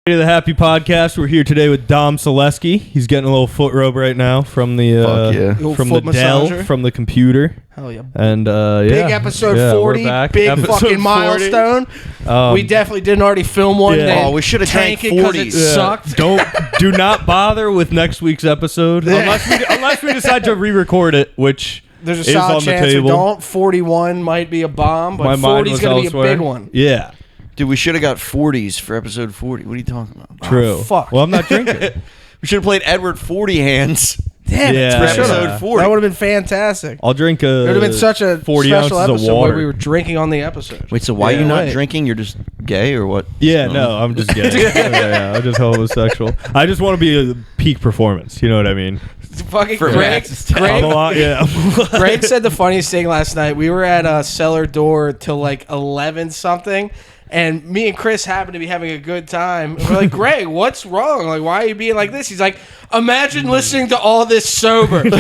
To the Happy Podcast. We're here today with Dom Solesky. He's getting a little foot rub right now from the from the Dell, from the computer. Hell yeah! And big episode 40, big episode fucking 40. Milestone. We definitely didn't already film one. Yeah. Oh, we should have tanked it because it sucked. Do not bother with next week's episode unless we decide to re-record it, which there's a is solid on chance the table. we don't. 41 might be a bomb, but 40 is going to be a big one. Yeah. Dude, we should have got 40s for episode 40. What are you talking about? True. Oh, fuck. Well, I'm not drinking. We should have played Edward 40 Hands. Damn it. For episode 40. That would have been fantastic. I'll drink it would have been such a 40 special ounces episode of water. where we were drinking on the episode. Wait, so why are you not drinking? You're just gay or what? Yeah, no, I'm just gay. yeah, I'm just homosexual. I just want to be a peak performance. You know what I mean? Fucking Greg Greg said the funniest thing last night. We were at a cellar door till like 11 something, and me and Chris happened to be having a good time. We're like, Greg, what's wrong? Like, why are you being like this? He's like, imagine listening to all this sober. We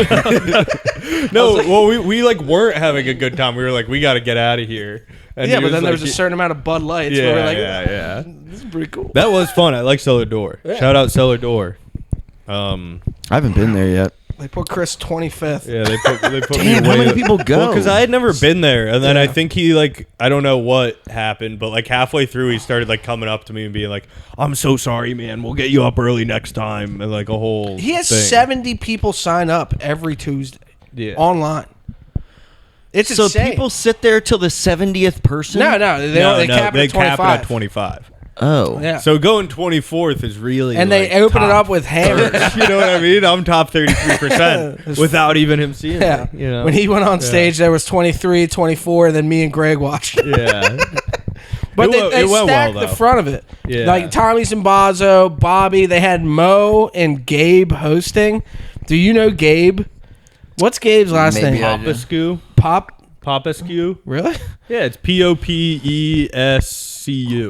like weren't having a good time. We were like, we got to get out of here. And yeah, but then there was a certain amount of Bud Lights. Yeah, where we're like, yeah. This is pretty cool. That was fun. I like Cellar Door. Yeah. Shout out Cellar Door. I haven't been there yet. They put Chris 25th. Yeah, they put Damn, me how many people go? Well, because I had never been there, and then I think he I don't know what happened, but like halfway through, he started like coming up to me and being like, "I'm so sorry, man. We'll get you up early next time," and like a whole. He has thing. 70 people sign up every Tuesday. Yeah. Online. It's so insane. People sit there till the 70th person? No, they cap it at 25. Oh. Yeah. So going 24th is really and they open it up with hammers. You know what I mean? I'm top 33% without even him seeing it. You know? When he went on stage, there was 23, 24, and then me and Greg watched it. Yeah. But they stacked the front of it. Yeah. Like Tommy Zimbazo, Bobby, they had Mo and Gabe hosting. Do you know Gabe? What's Gabe's last name? Popescu. Popescu. Really? Yeah, it's Popescu.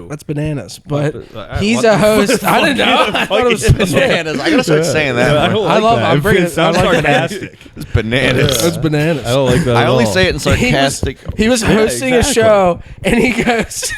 That's bananas. But he's a host. I didn't know. I thought it was bananas. I gotta start saying that. I don't like that. It sounds sarcastic. It's bananas. It's bananas. I don't like that. I only say it in sarcastic. He was hosting a show, and he goes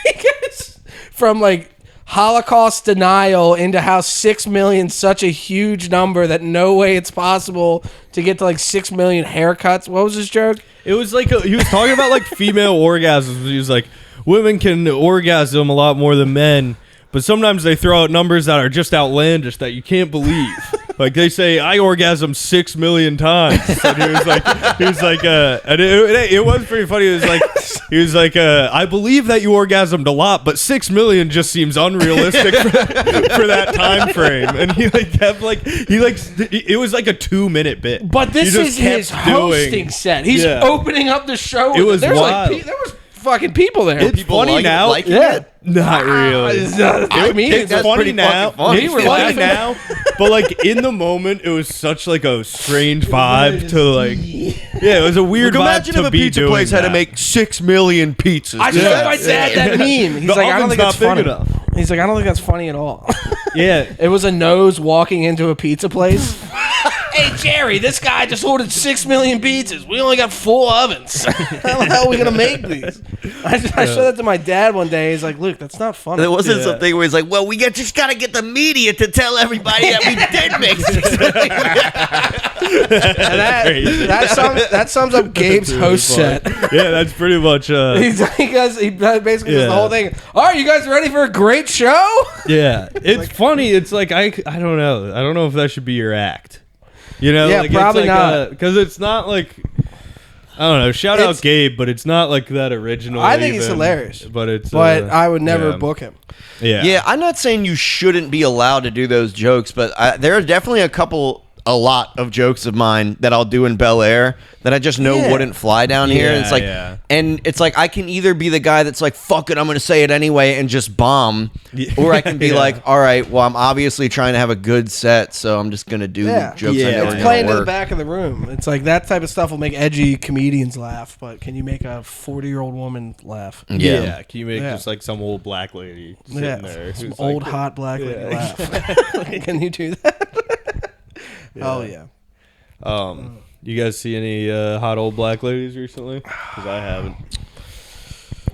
from like Holocaust denial into how 6 million such a huge number that no way it's possible to get to like 6 million haircuts. What was his joke? It was like he was talking about like female orgasms. He was like, women can orgasm a lot more than men, but sometimes they throw out numbers that are just outlandish that you can't believe. Like they say, I orgasm 6 million times. And he was like, and it was pretty funny. He was like, I believe that you orgasmed a lot, but 6 million just seems unrealistic for that time frame. And he it was like a 2-minute bit. But this is his hosting set. He's opening up the show. It was wild. Like, there was fucking people there. It's funny now. Not really. It's funny now. Funny. It's funny now. But like in the moment, it was such like a strange vibe to like. Yeah, it was a weird vibe imagine to if a be pizza doing place had to that. make 6 million pizzas. I showed my dad that meme. He's like, I don't think that's funny. Enough. He's like, I don't think that's funny at all. Yeah. It was a nose walking into a pizza place. Hey, Jerry, this guy just ordered 6 million pizzas. We only got 4 ovens. How the hell are we going to make these? I showed that to my dad one day. He's like, Luke, that's not funny. There wasn't something where he's like, well, we just got to get the media to tell everybody that we did make 6 million. That sums up Gabe's host set. Yeah, that's pretty much. he basically does the whole thing. All right, you guys ready for a great show? Yeah, it's funny. It's like I don't know. I don't know if that should be your act. You know, yeah, like, probably it's like not. Because it's not like I don't know. Shout out Gabe, but it's not like that original. I think he's hilarious, but I would never book him. Yeah, I'm not saying you shouldn't be allowed to do those jokes, but there are definitely a lot of jokes of mine that I'll do in Bel Air that I just know wouldn't fly down here. And it's like, and it's like I can either be the guy that's like, fuck it, I'm going to say it anyway and just bomb, or I can be like, all right, well, I'm obviously trying to have a good set, so I'm just going to do jokes. It's playing to the back of the room. It's like that type of stuff will make edgy comedians laugh, but can you make a 40-year-old woman laugh? Yeah. Can you make just like some old black lady sitting there? Some old hot black lady laugh. Can you do that? Oh yeah. You guys see any hot old black ladies recently? Because I haven't.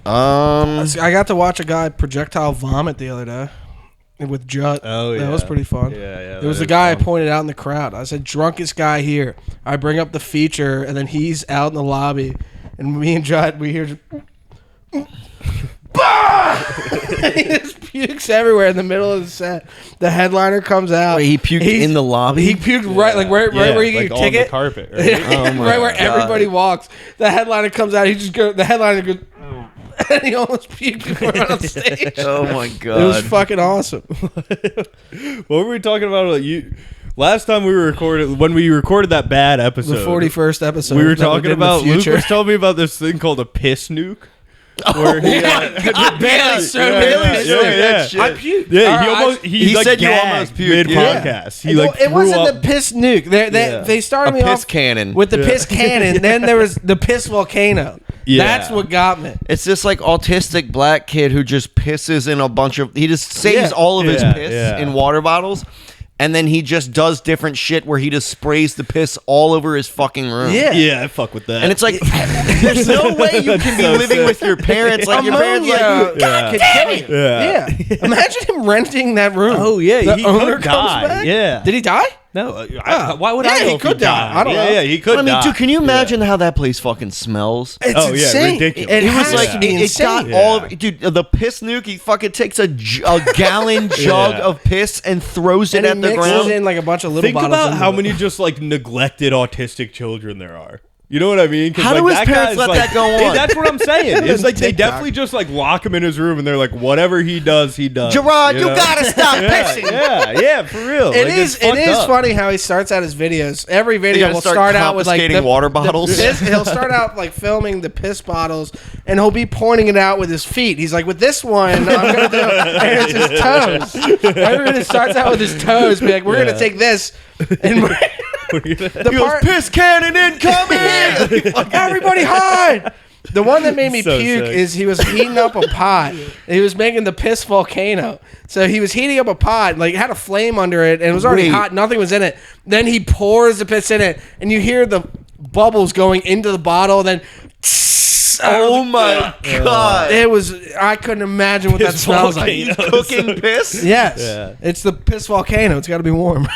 I got to watch a guy projectile vomit the other day. with Judd. Oh, yeah. That was pretty fun. Yeah. There was a guy I pointed out in the crowd. I said, drunkest guy here. I bring up the feature, and then he's out in the lobby, and me and Judd, we hear just... he just pukes everywhere in the middle of the set. The headliner comes out. Wait, he puked in the lobby? He puked right where you get your ticket. On the carpet. Right? Oh my right where God. everybody walks. The headliner comes out. The headliner goes... and he almost puked before on stage. Oh my God. It was fucking awesome. What were we talking about? Last time when we recorded that bad episode, The 41st episode. we were that did talking in the about. Luke future. was telling me about this thing called a piss nuke. Where he, Bailey showed me Bailey this. showed me that shit. I puked. Yeah, he like said you gagged almost puked, mid yeah. podcast. He like It threw wasn't up. the piss nuke. They started A me piss off cannon. with the piss cannon. Then there was the piss volcano. Yeah. That's what got me. It's this like autistic black kid who just pisses in a bunch of. He just saves all of his piss in water bottles, and then he just does different shit where he just sprays the piss all over his fucking room. Yeah. I fuck with that. And it's like, there's no way you can be living with your parents. Like your parents, like, God damn it. Yeah. Imagine him renting that room. Oh yeah, The he owner could comes die. back? Yeah. Did he die? No. Why would I know he if could die. I don't know. Yeah, he could. I mean, die. dude, can you imagine how that place fucking smells? It's Oh, yeah, insane. ridiculous. It It has was to like- be It's got insane. all of dude. The piss nuke. He fucking takes a gallon jug of piss and throws it And he at the mixes ground. in like a bunch of little Think bottles. about into how it. many just like neglected autistic children there are. You know what I mean? 'Cause, How do like, his that parents guy's, let like- that go on? That's what I'm saying. It's like they TikTok. definitely just like lock him in his room and they're like, whatever he does, he does. Gerard, you know? gotta stop pissing. Yeah, for real. It Like, is. it's It fucked is up. funny how he starts out his videos. Every video gotta will start start out with like confiscating water bottles. piss, he'll start out like filming the piss bottles, and he'll be pointing it out with his feet. He's like, with this one, I'm gonna do, and it's his toes. Everybody starts out with his toes. Be like, we're gonna take this, and the He goes, piss cannon incoming. everybody hide. The one that made me So puke sick. is he was heating up a pot. He was making the piss volcano. So he was heating up a pot, like it had a flame under it, and it was already Wait. hot. Nothing was in it. Then he pours the piss in it, and you hear the bubbles going into the bottle. Then, Oh my God. it was. I couldn't imagine what that Piss smells like. volcano. Cooking piss? Yes, Yeah. it's the piss volcano. It's got to be warm.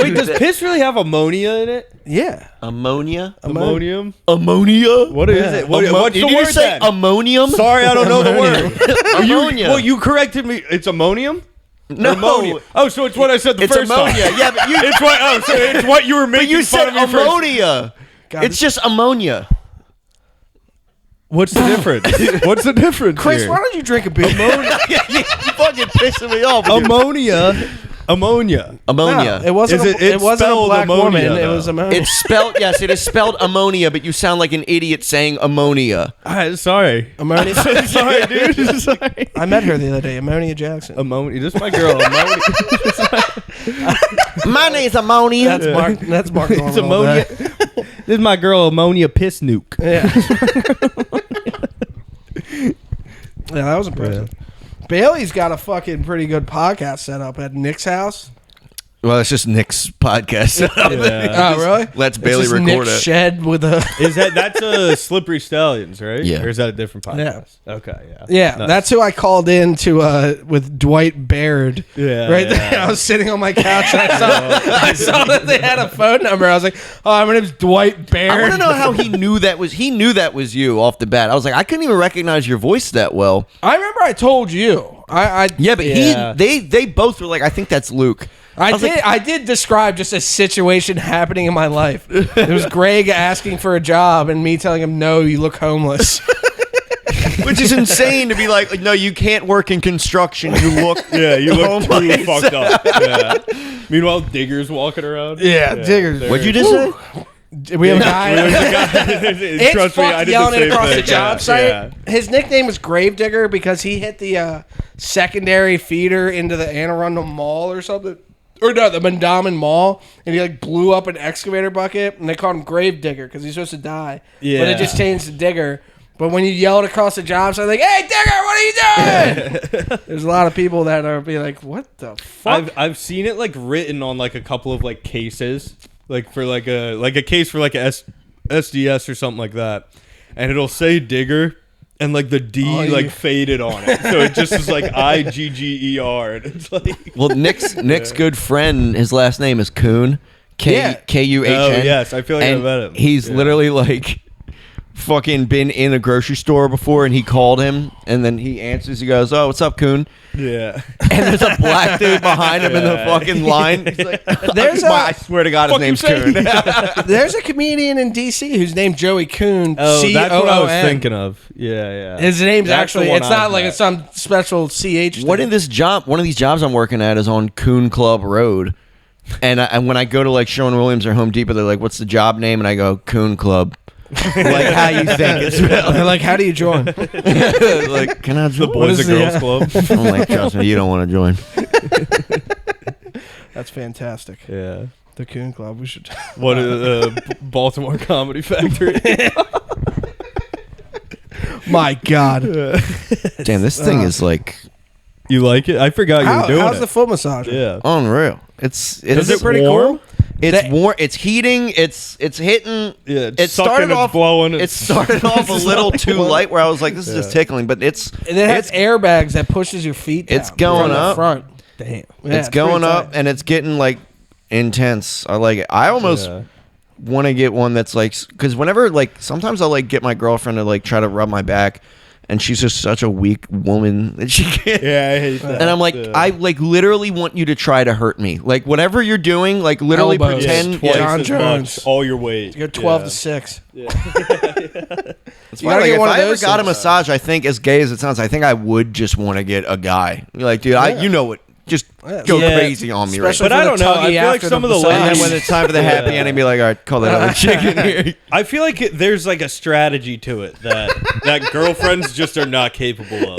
Wait, does piss really have ammonia in it? Yeah. Ammonia? Ammonium? Ammonia? What is it? What's Did the you word just say then? ammonium? Sorry, I don't know the word. Ammonia. Well, you corrected me. It's ammonium? No. Ammonia. Oh, so it's what I said the It's first ammonia. time. Yeah, but you, It's what. Oh, so it's what you were but making you fun said of me for. ammonia. God, It's just ammonia. What's the difference? What's the difference Chris, here? why don't you drink a beer? You fucking pissing me off. Ammonia. Ammonia. Ammonia. No, it wasn't. Is It wasn't a spelled black ammonia, woman. It though? was ammonia. It's spelled, yes, it is spelled ammonia, but you sound like an idiot saying ammonia. Sorry. ammonia. Sorry, dude. Sorry. I met her the other day, Ammonia Jackson. Ammonia. This is my girl. Ammonia. My name's ammonia. That's Mark. That's Mark. It's Norman all ammonia. day. This is my girl. Ammonia piss nuke. Yeah. Yeah, that was impressive. Bailey's got a fucking pretty good podcast set up at Nick's house. Well, it's just Nick's podcast. Yeah. Oh, really? Let's It's Bailey just record Nick's it. shed with a. Is that's a Slippery Stallions, right? Yeah. Or is that a different podcast? Okay, yeah. Yeah, Nice. that's who I called in to with Dwight Baird. Yeah, right yeah. there. I was sitting on my couch. And I saw that they had a phone number. I was like, "Oh, my name's Dwight Baird." I want to know how he knew that was you off the bat. I was like, I couldn't even recognize your voice that well. I remember I told you. Yeah, but Yeah. they both were like, I think that's Luke. I did describe just a situation happening in my life. It was Greg asking for a job and me telling him, "No, you look homeless." Which is insane to be like, no, you can't work in construction. You look, Yeah, you look too homeless. fucked up. Yeah. Meanwhile, Digger's walking around. Yeah, Digger's. they're- What'd you just say? We have a guy. It's Trust me, I fucked did yelling the it same across the thing. job Yeah, site. yeah. His nickname was Gravedigger because he hit the secondary feeder into the Anne Arundel Mall or something. Or no, the Mandamin Mall. And he like blew up an excavator bucket. And they called him Gravedigger because he's supposed to die. Yeah. But it just changed to Digger. But when you yell it across the job site, like, "Hey, Digger, what are you doing?" There's a lot of people that are be like, "What the fuck?" I've seen it like written on like a couple of like cases, like for like a case for like a SDS or something like that, and it'll say Digger, and like the D faded on it, so it just is like IGGER, and it's like. Well, Nick's good friend, his last name is Kuhn, Kuhn. Oh yes, I feel like I met him. He's literally like fucking been in a grocery store before, and he called him, and then he answers. He goes, "Oh, what's up, Kuhn?" Yeah, and there's a black dude behind him in the fucking line. He's like, I swear to God, his name's Kuhn. There's a comedian in DC who's named Joey Kuhn. Oh, C-O-O-N. that's what I was thinking of. Yeah. His name's That's actually. the one It's not I've like met. it's some special CH. One thing. of these jobs I'm working at is on Kuhn Club Road, and when I go to like Sherwin-Williams or Home Depot, they're like, "What's the job name?" And I go, "Kuhn Club." Like, how you think it's spelled? They're like, how do you join? Like, can I join? The Boys and Girls Club. I'm like, trust me, you don't want to join. That's fantastic. Yeah. The Coon Club. We should. What Baltimore Comedy Factory? My God. Damn, this thing is like You like it? I forgot you were doing how's it. the foot massage? Yeah. unreal. It's Is it pretty warm? cool? It's warm. It's heating. It's hitting. Yeah. It started off blowing. It started off a little too light, where I was like, "This is just tickling," but it's And it has airbags that pushes your feet down. It's going from the up. front. Damn. Yeah, it's going pretty up, tight. and it's getting like intense. I like it. I almost want to get one that's like, because whenever like sometimes I'll like get my girlfriend to like try to rub my back, and she's just such a weak woman that she can't. Yeah, I hate that. And I'm like, I like literally want you to try to hurt me. Like whatever you're doing, like literally Elbows. pretend. twice John as Jones. much, all your weight. You got 12 to 6. That's You why, gotta like, get if one of I ever those got a things. massage, I think as gay as it sounds, I think I would just want to get a guy. You're like, dude, you know what? Just go Yeah. crazy on me, right? Especially But I for don't the know. I tuggy feel like after some the of the massage. And then ladies. when it's time for the happy ending, be like, all right, call that other chick in here. I feel like there's like a strategy to it that girlfriends just are not capable of.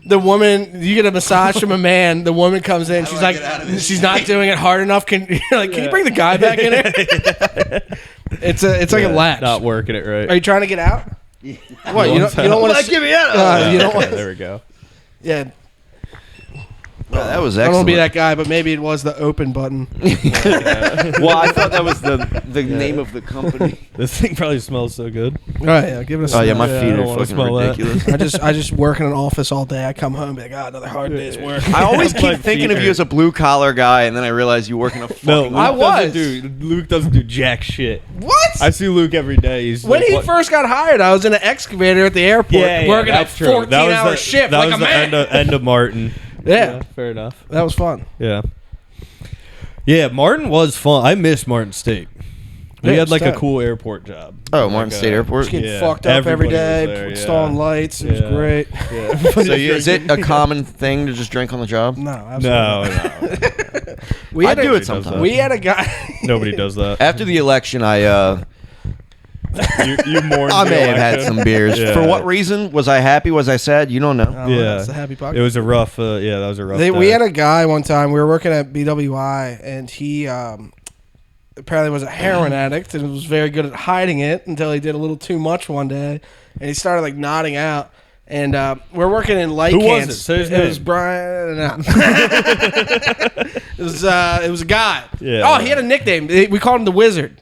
The woman, you get a massage from a man. The woman comes in. She's like, she's not doing it hard enough. Can you bring the guy back in here? It's like a latch. Not working it right. Are you trying to get out? What you don't want to Give me out. you don't want. There we go. Yeah, That was I don't excellent. want to be that guy, but maybe it was the open button. Well, I thought that was the name of the company. This thing probably smells so good. All right, yeah, give it a Oh yeah, smell. my Yeah, I feet don't are wanna fucking smell that. ridiculous. I just work in an office all day. I come home and be like, another hard day's work. I always My keep thinking feet of you hurt. as a blue collar guy, and then I realize you work in a fucking. No, Luke I was. Luke doesn't do jack shit. What? I see Luke every day. He's When like, he what- first got hired, I was in an excavator at the airport working a that's true. 14-hour shift that like was a the man. end of Martin. Yeah, fair enough. that was fun. Yeah. Yeah, Martin was fun. I miss Martin State. We Yeah, had like it's a tight. cool airport job. Oh, Like, Martin State Airport. Just getting Yeah, fucked up every everybody day, was there, installing lights. It was Yeah. great. Yeah. So is it a common thing to just drink on the job? No, absolutely. No. We I had do a, it sometimes. We had a guy. Nobody does that. After the election, You mourned I the may have had election. some beers. Yeah. For what reason? Was I happy? Was I sad? You don't know. Yeah. It's a happy podcast. It was a rough. Yeah, that was a rough. We day. had a guy one time. We were working at BWI, and he apparently was a heroin addict and was very good at hiding it until he did a little too much one day, and he started like nodding out. And we're working in light Who was cans. it? Say his It was name. Brian. No. It was a guy. Yeah. Oh, he had a nickname. We called him the Wizard.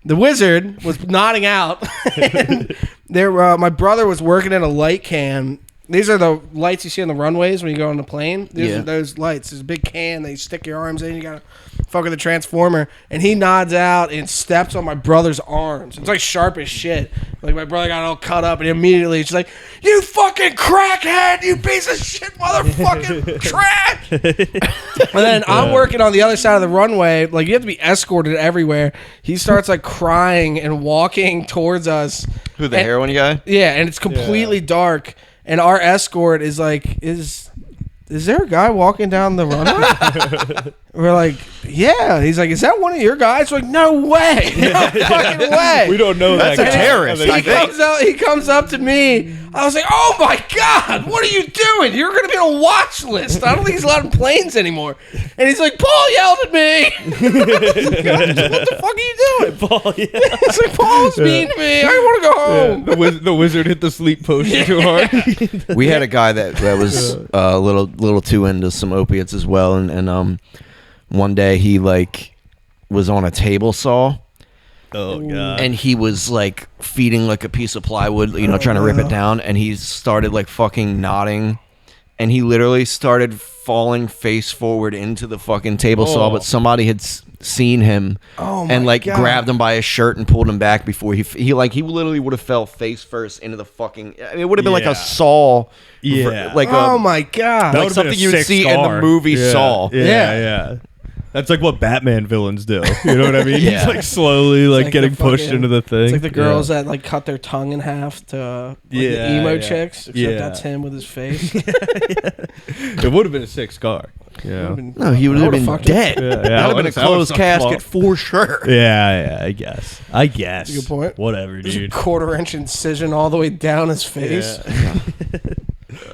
The Wizard was nodding out. And my brother was working in a light can. These are the lights you see on the runways when you go on the plane. These are those lights. There's a big can that you stick your arms in. You gotta fuck with the transformer. And he nods out and steps on my brother's arms. It's like sharp as shit. Like my brother got all cut up, and immediately she's like, "You fucking crackhead! You piece of shit, motherfucking trash!" And then I'm working on the other side of the runway. Like you have to be escorted everywhere. He starts like crying and walking towards us. Who, the And- heroin guy? Yeah, and it's completely dark. And our escort is like, is there a guy walking down the runway? We're like, yeah. He's like, is that one of your guys? We're like, no way. No fucking way. We don't know That's that a guy. terrorist, And then I think. He comes up to me. I was like, oh my God, what are you doing? You're going to be on a watch list. I don't think he's allowed in planes anymore. And he's like, Paul yelled at me. What the fuck are you doing? Paul, yeah. It's like, Paul's mean to me. I want to go home. The wizard hit the sleep potion too hard. We had a guy that was a little too into some opiates as well, and one day he like was on a table saw, Oh god. And he was like feeding like a piece of plywood, trying to rip it down, and he started like fucking nodding, and he literally started falling face forward into the fucking table saw, but somebody had seen him and like grabbed him by his shirt and pulled him back before he literally would have fell face first into the fucking. I mean, it would have been like a Saw. Yeah. Like my god. Like something you would see in the movie Saw. Yeah. That's like what Batman villains do. You know what I mean? Yeah. He's like slowly like getting pushed into the thing. It's like the girls that like cut their tongue in half to the emo chicks. Except that's him with his face. It would have been a sick scar. Yeah. No, he would have been dead. That would have been a closed casket for sure. Yeah, I guess. That's a good point. Whatever, There's dude. a 1/4-inch incision all the way down his face. Yeah.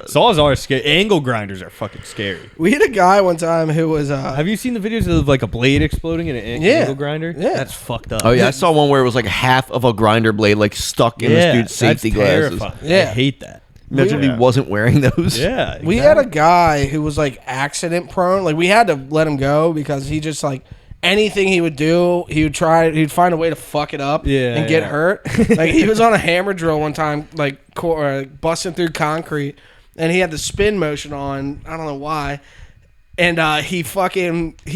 Saws are scary. Angle grinders are fucking scary. We had a guy one time who was. Have you seen the videos of like a blade exploding in an angle grinder? Yeah. That's fucked up. Oh yeah, I saw one where it was like half of a grinder blade like stuck in this dude's safety glasses. Yeah, I hate that. Imagine if he wasn't wearing those. Yeah, exactly. We had a guy who was like accident prone. Like we had to let him go because he just like anything he would do, he'd find a way to fuck it up and get hurt. Like he was on a hammer drill one time, like busting through concrete, and he had the spin motion on. I don't know why. And he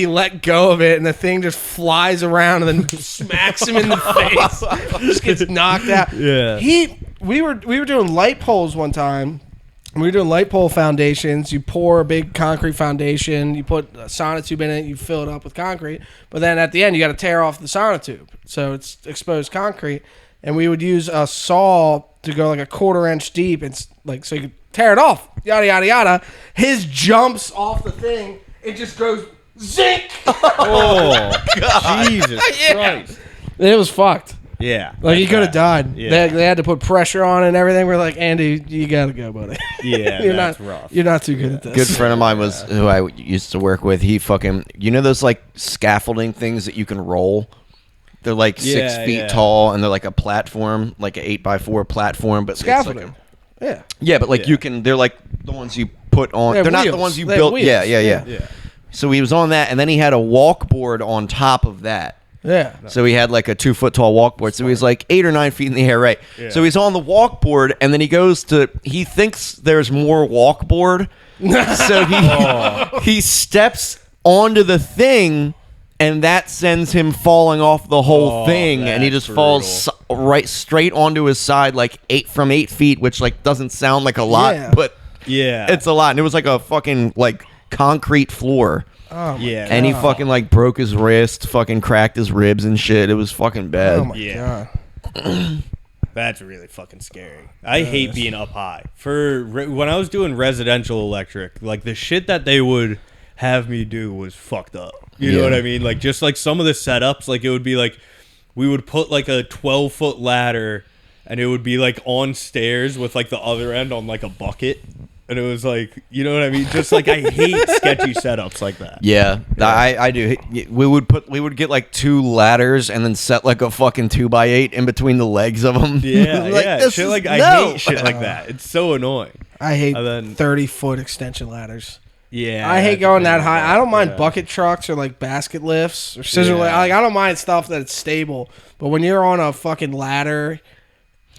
let go of it, and the thing just flies around and then smacks him in the face. Just gets knocked out. Yeah. We were doing light poles one time. We were doing light pole foundations. You pour a big concrete foundation. You put a sonotube in it. You fill it up with concrete. But then at the end, you got to tear off the sonotube. So it's exposed concrete. And we would use a saw to go like a 1/4-inch deep. It's like so you could tear it off. Yada yada yada. His jumps off the thing. It just goes zink. Oh, God. Jesus Christ! It was fucked. Yeah, like he could have died. Yeah. They had to put pressure on it and everything. We're like, Andy, you gotta go, buddy. Yeah, that's rough. You're not too good at this. Good friend of mine was who I used to work with. He fucking, those like scaffolding things that you can roll. They're like 6 feet tall, and they're like a platform, like an 8x4 platform. But scaffolding. It's like yeah, but like you can. They're like the ones you put on. They're not the ones you built. Yeah. So he was on that, and then he had a walk board on top of that. Yeah. So he had like a 2-foot tall walk board. So he's like 8 or 9 feet in the air, right? Yeah. So he's on the walk board, and then he thinks there's more walk board. So he steps onto the thing, and that sends him falling off the whole thing, and he just falls right straight onto his side, like 8 feet, which like doesn't sound like a lot, but it's a lot. And it was like a fucking like concrete floor. Oh and he fucking like broke his wrist, fucking cracked his ribs and shit. It was fucking bad. Oh my god. That's really fucking scary. I hate being up high. When I was doing residential electric, like the shit that they would have me do was fucked up. You know what I mean? Like just like some of the setups, like it would be like we would put like a 12-foot ladder, and it would be like on stairs with like the other end on like a bucket. And it was like, you know what I mean? Just like I hate sketchy setups like that. Yeah. I do. We would get like 2 ladders and then set like a fucking 2x8 in between the legs of them. Yeah, like, shit like I hate shit like that. It's so annoying. I hate 30-foot extension ladders. Yeah, I hate going that high. I don't mind bucket trucks or like basket lifts or scissor lift. Like I don't mind stuff that's stable. But when you're on a fucking ladder.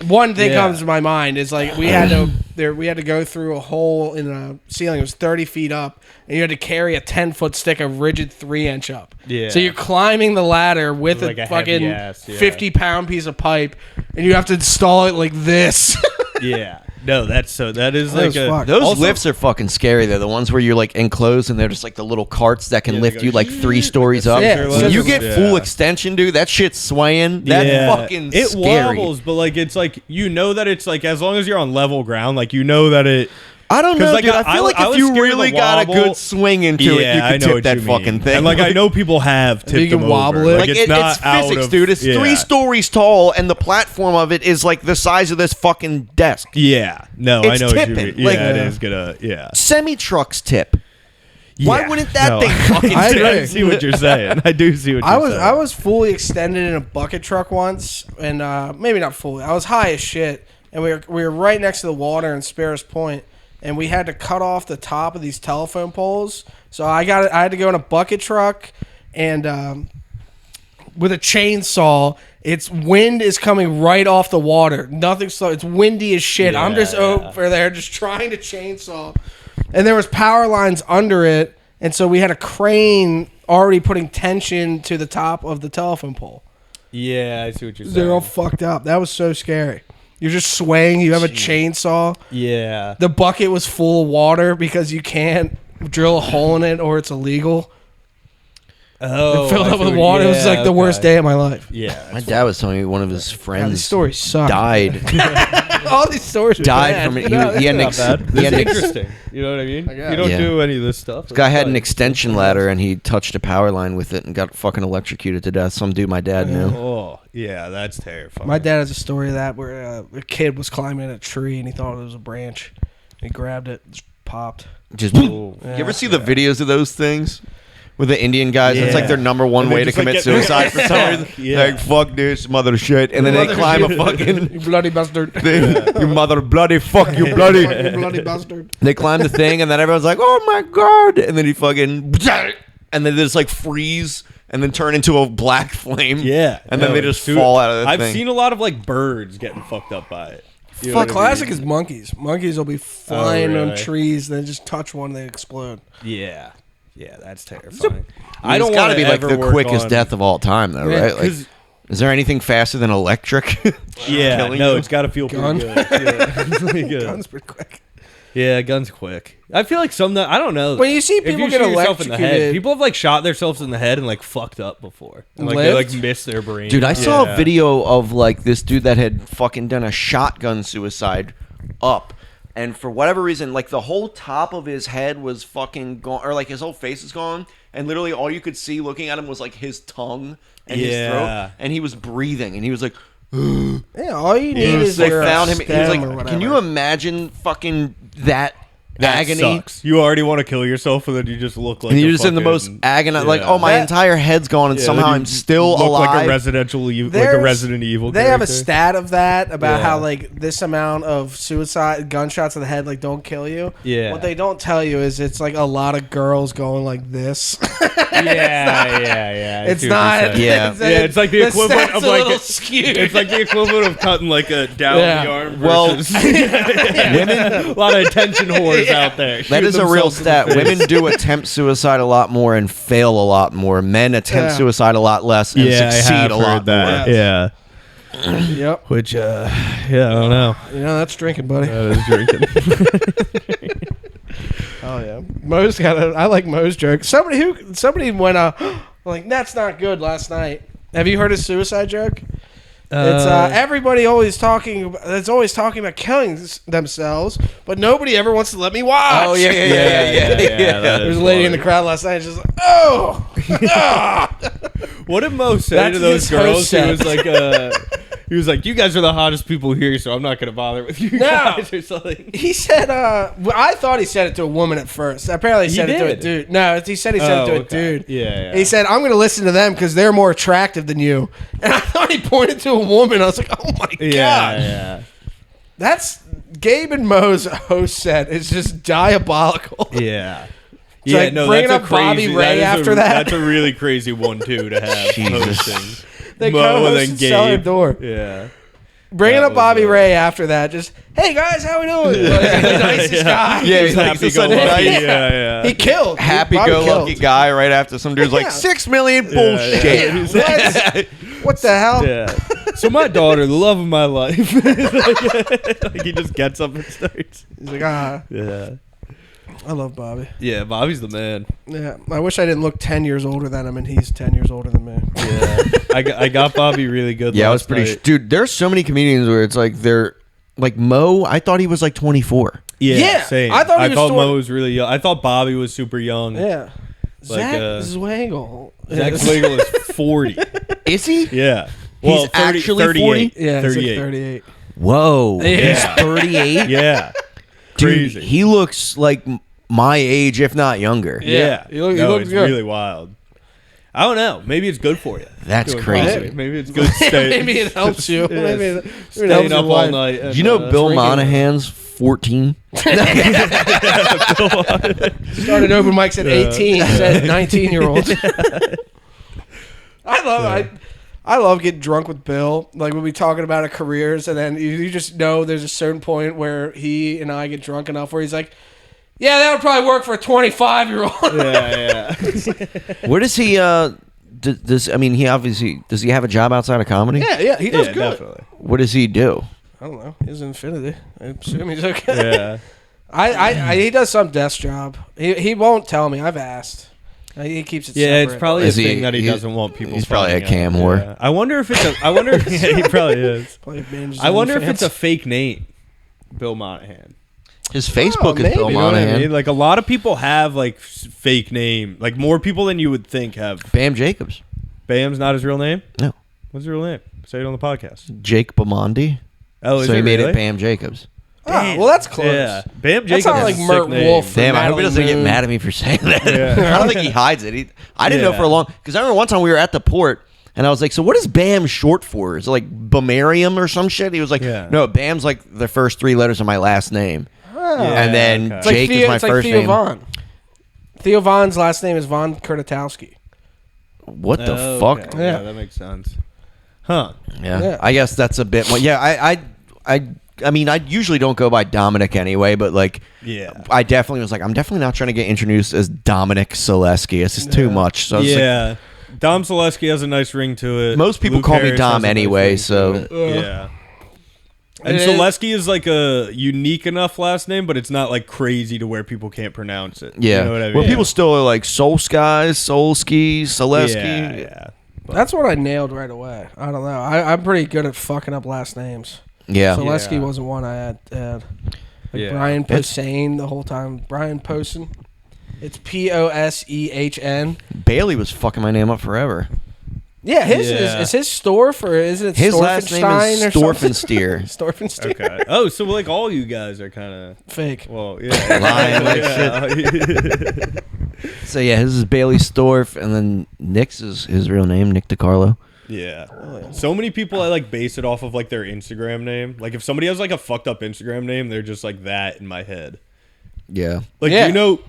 One thing comes to my mind is like we had to go through a hole in the ceiling. It was 30 feet up, and you had to carry a 10-foot stick of rigid 3-inch up. Yeah. So you're climbing the ladder with like a fucking 50-pound piece of pipe, and you have to install it like this. Yeah. No, that is like those lifts are fucking scary. They're the ones where you're like enclosed, and they're just like the little carts that can lift you like 3 stories up. Yeah. When you get full extension, dude, that shit's swaying. That fucking scary. Wobbles, but like it's like that it's like as long as you're on level ground, like that it. I don't know, like, dude. I feel like if you really got a good swing into it, you could tip that fucking thing. And like I know people have tipped them wobble over. it. Like it's not it's physics, dude. It's 3 stories tall, and the platform of it is like the size of this fucking desk. Yeah. No, It's I know tipping. what you mean. Like, it is gonna. Semi-trucks tip. Why wouldn't that thing fucking I tip? I see what you're saying. I do see what you're saying. I was fully extended in a bucket truck once, and maybe not fully. I was high as shit, and we were right next to the water in Sparrows Point. And we had to cut off the top of these telephone poles. So I had to go in a bucket truck and with a chainsaw. Its wind is coming right off the water. Nothing's slow. It's windy as shit. I'm just over there just trying to chainsaw. And there was power lines under it. And so we had a crane already putting tension to the top of the telephone pole. Yeah, I see what you're saying. They're all fucked up. That was so scary. You're just swaying. You have a chainsaw. Yeah. The bucket was full of water because you can't drill a hole in it or it's illegal. Oh, it filled up with water. It was like the worst day of my life. Yeah. My dad was telling me one of his God, friends these stories suck. died. All these stories are died bad. from it. No, He had that's an not bad. This is ex- interesting. You know what I mean? guess. You don't Yeah. do any of this stuff. This guy had an extension ladder and he touched a power line with it and got fucking electrocuted to death. Some dude my dad knew. Oh, yeah, that's terrifying. My dad has a story of that where a kid was climbing a tree and he thought it was a branch. He grabbed it, just popped. Just you ever see the videos of those things with the Indian guys? It's like their number one And they way to just, like, commit get- suicide for some reason. Yeah. Like fuck this mother shit, and then they Mother climb a shit. fucking You bloody bastard. thing. You mother bloody fuck you bloody. You bloody bastard. They climb the thing, and then everyone's like, "Oh my god!" And then he fucking, and then they just like freeze, and then turn into a black flame. Yeah. and then No, they just dude, fall out of the I've thing. seen a lot of like birds getting fucked up by it. You know Fuck, what I mean? classic is monkeys. Monkeys will be flying on really? trees, then just touch one, they explode. Yeah. Yeah, that's terrifying. I don't It's got want to be like the quickest on, death of all time, though, Yeah, right? Like, 'cause- is there anything faster than electric? Yeah, killing no, you? it's got to feel Gun? pretty good. Yeah, it's pretty good. Guns pretty quick. Yeah, guns quick. I feel like I don't know. When you see If people you get shoot yourself in the head, electrocuted- people have like shot themselves in the head and like fucked up before. And, like they like Lived? missed their brain. Dude, I saw Yeah. a video of like this dude that had fucking done a shotgun suicide up. And for whatever reason, like the whole top of his head was fucking gone, or like his whole face is gone. And literally all you could see looking at him was like his tongue and his Yeah. throat. And he was breathing and he was like, Yeah, all you need is they your found him. He was stem or like, whatever. can you imagine fucking that agony? Sucks. You already want to kill yourself, and then you just look like And you're a just in the most fucking- agonized, like, yeah. oh, my That- entire head's gone, and Yeah, somehow then you I'm still look alive. like a residential, like a There's- Resident Evil. They have a character. stat of that about Yeah. how like this amount of suicide gunshots to the head like don't kill you. Yeah. What they don't tell you is it's like a lot of girls going like this. Yeah. I It's see what not. you're saying. Yeah. Yeah, it's like the equivalent stat's of a like little skewed. it's like the equivalent of cutting like a down Yeah. the arm. Well, Versus women, a lot of attention whores out there. that shooting is a real themselves in the stat. face. Women do attempt suicide a lot more and fail a lot more. Men attempt Yeah. suicide a lot less and succeed a lot more. Yeah. Yep. Which, yeah, I don't know. You know that's drinking, buddy. That is drinking. Oh yeah. Mo's got a. I like Mo's joke. Somebody went like that's not good last night. Have you heard his suicide joke? It's everybody always talking. It's always talking about killing themselves, but nobody ever wants to let me watch. Oh, yeah. that There was is a lady in the funny. crowd last night. She's like, "Oh, ah." What did Mo say That's to those his girls? host He set. was like, he was like, "You guys are the hottest people here, so I'm not gonna bother with you No. guys or something." He said, well, I thought he said it to a woman at first. Apparently, he said it to a did. dude. No, he said it to a okay. dude. Yeah. He said, I'm going to listen to them because they're more attractive than you. And I thought he pointed to a woman. I was like, oh my God. Yeah. That's Gabe and Mo's host set is just diabolical. Yeah. It's Yeah, like no, bringing that's up a crazy, Bobby Ray is after that. That's a really crazy one, too, to have hosting. They Mo and then co-hosted Cellar Gabe. Door. Yeah. Bringing That up Bobby was, Ray after that. Just, hey guys, how we doing? Like, the nicest guy. Yeah, He's he's like, happy it's go a nice, lucky. Yeah. He killed. Bobby happy-go-lucky killed. guy right after some dude's like, Yeah. 6 million bullshit. What the hell? Yeah. So my daughter, the love of my life. Like he just gets up and starts. He's like, Yeah. I love Bobby. Yeah, Bobby's the man. Yeah, I wish I didn't look 10 years older than him, and he's 10 years older than me. Yeah. I got Bobby really good. Yeah, I was last pretty. night. Dude, there's so many comedians where it's like they're like Mo. I thought he was like 24. Yeah, same. I thought he was Mo was really young. I thought Bobby was super young. Yeah. Like, Zach Zwangel. Zach Swagel is 40. Is he? Yeah. He's actually 38. 40? Yeah, he's 38. like 38. Whoa. Yeah. He's 38. Yeah. Dude, Crazy. he looks like my age, if not younger. Yeah. He looks it's good. really wild. I don't know. Maybe it's good for you. That's Doing crazy. Bobby. Maybe it's good staying. Maybe it helps you. Yeah, Maybe it helps staying your up all life. night. And, Do you know Bill drinking. Monahan's 14? Started open mics at 18. Said 19-year-olds. I love getting drunk with Bill. Like, we'll be talking about our careers, and then you just know there's a certain point where he and I get drunk enough where he's like, yeah, that would probably work for a 25-year-old. Yeah. Where does he, he obviously, does he have a job outside of comedy? Yeah, he does good. Definitely. What does he do? I don't know. He's Infinity. I assume he's okay. Yeah. He does some desk job. He won't tell me. I've asked. He keeps it Yeah, separate. it's probably a thing that he doesn't want people. He's probably a finding cam out. whore. Yeah. I wonder if it's a. I wonder. Yeah, he probably is. I wonder if it's a fake name, Bill Monahan. His Facebook is maybe. Bill You know what I Monahan. mean? Like a lot of people have like fake name. Like more people than you would think have. Bam Jacobs. Bam's not his real name. No. What's his real name? Say it on the podcast. Jake Bamondi. Oh, is So it he made really? it Bam Jacobs. Oh, well, that's close. Yeah, Bam That's Jacobs. not like is a Mert sick name. Wolf. Damn, I hope he Madeline doesn't get Moon. mad at me for saying that. Yeah. I don't think he hides it. I didn't know for a long, because I remember one time we were at the port and I was like, so what is BAM short for? Is it like Bamarium or some shit? He was like, no, BAM's like the first 3 letters of my last name. And then okay. Jake is my first Theo name. Von. Theo Von's last name is Von Kurtatowski. What the Oh, fuck? okay. Yeah. Yeah, that makes sense. Huh. Yeah. I guess that's a bit more. Yeah, I mean, I usually don't go by Dominic anyway, but like, Yeah. I definitely was like, I'm definitely not trying to get introduced as Dominic Solesky. It's just too much. So I was like, Yeah. Dom Solesky has a nice ring to it. most people Luke call me Harris Dom has a nice anyway, ring so to it. Yeah. And It- Solesky is like a unique enough last name, but it's not like crazy to where people can't pronounce it. yeah. You know what I mean? Well, people still are like Solesky, Solesky. Yeah. That's what I nailed right away. I don't know. I'm pretty good at fucking up last names. Yeah. Solesky Yeah. wasn't one I had. Like Yeah. Brian It's- Posehn the whole time. Brian Posen. It's Posehn. Bailey was fucking my name up forever. Yeah, his Yeah. is his Storf or is it His last name Storfenstein is or something? Storfensteer. Storfensteer. Okay. Oh, so like all you guys are kind of Fake. well, yeah. Lying like Yeah. So yeah, his is Bailey Storf, and then Nick's is his real name, Nick DiCarlo. Yeah. So many people I like base it off of like their Instagram name. Like if somebody has like a fucked up Instagram name, they're just like that in my head. Yeah. Like Yeah. you know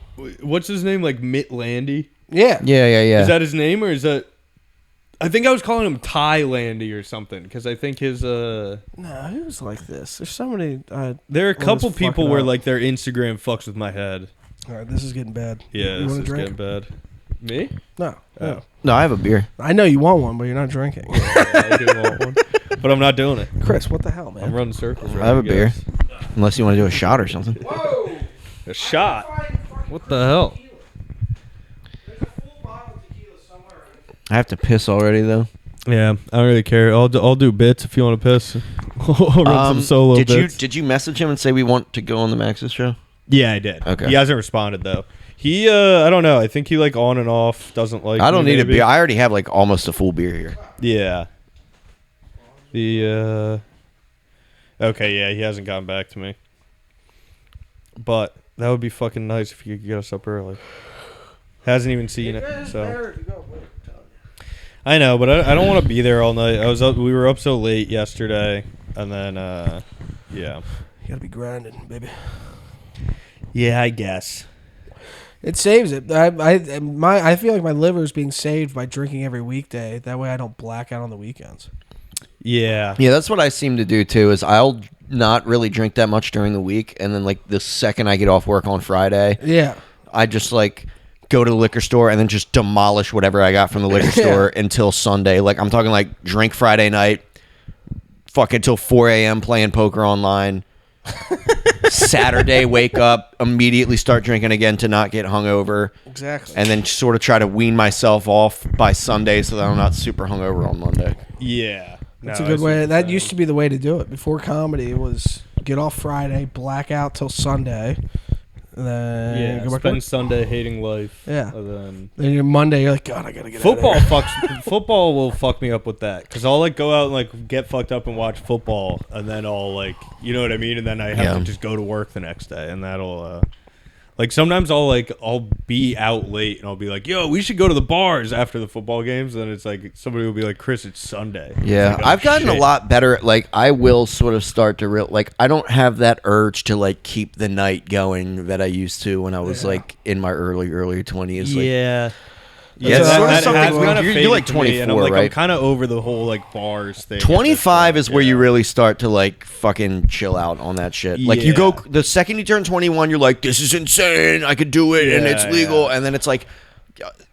what's his name? Like Mitt Landy? Yeah. Yeah. Is that his name or is that I think I was calling him Thailandy or something because I think his No, he was like this. There's so many. there are a couple fucking people where up. like their Instagram fucks with my head. All right, this is getting bad. Yeah, you this want is a drink? getting bad. Me? No. Oh. No, I have a beer. I know you want one, but you're not drinking. I do want one, but I'm not doing it. Chris, what the hell, man? I'm running circles. I have a around you beer. guys. Unless you want to do a shot or something. Whoa! A shot. What the hell? There's a full bottle of tequila somewhere. I have to piss already though. Yeah, I don't really care. I'll do bits if you want to piss. I'll run some solo bits. Did you message him and say we want to go on the Max's show? Yeah, I did. Okay. He hasn't responded though. He I don't know. I think he like on and off doesn't like. I don't me, need a maybe. beer. I already have like almost a full beer here. Yeah. The okay, yeah, he hasn't gotten back to me. But that would be fucking nice if you could get us up early. Hasn't even seen it, so. I know, but I don't want to be there all night. We were up so late yesterday, and then yeah. You gotta be grinding, baby. Yeah, I guess. It saves it. I feel like my liver is being saved by drinking every weekday. That way, I don't black out on the weekends. Yeah. Yeah, that's what I seem to do too. Is I'll not really drink that much during the week, and then like the second I get off work on Friday, Yeah. I just like go to the liquor store and then just demolish whatever I got from the liquor store until Sunday. Like I'm talking like drink Friday night, fucking till 4 a.m. playing poker online. Saturday, wake up, immediately start drinking again to not get hungover. Exactly. And then sort of try to wean myself off by Sunday so that I'm not super hungover on Monday. Yeah. That's a good way. That used to be the way to do it. Before comedy, it was get off Friday, black out till Sunday, and then go back to spend work. Sunday hating life. Yeah. And Then your Monday, you're like, God, I gotta get football out of here. football will fuck me up with that because I'll like go out and like get fucked up and watch football and then I'll like you know what I mean and then I have to just go to work the next day and that'll like sometimes I'll be out late and I'll be like yo we should go to the bars after the football games and then it's like somebody will be like Chris it's Sunday. Yeah, It's like, oh, I've gotten shit. a lot better. Like I will sort of start to like I don't have that urge to like keep the night going that I used to when I was like in my early 20s. Like, Yeah. Yeah, That's sort of that something has weird. kind of You're faded like to me, and I'm 24, like, I'm right? kind of over the whole like bars thing. 25 is where you Yeah. really start to like fucking chill out on that shit. Like you go the second you turn 21, you're like, this is insane. I could do it, and it's legal. And then it's like,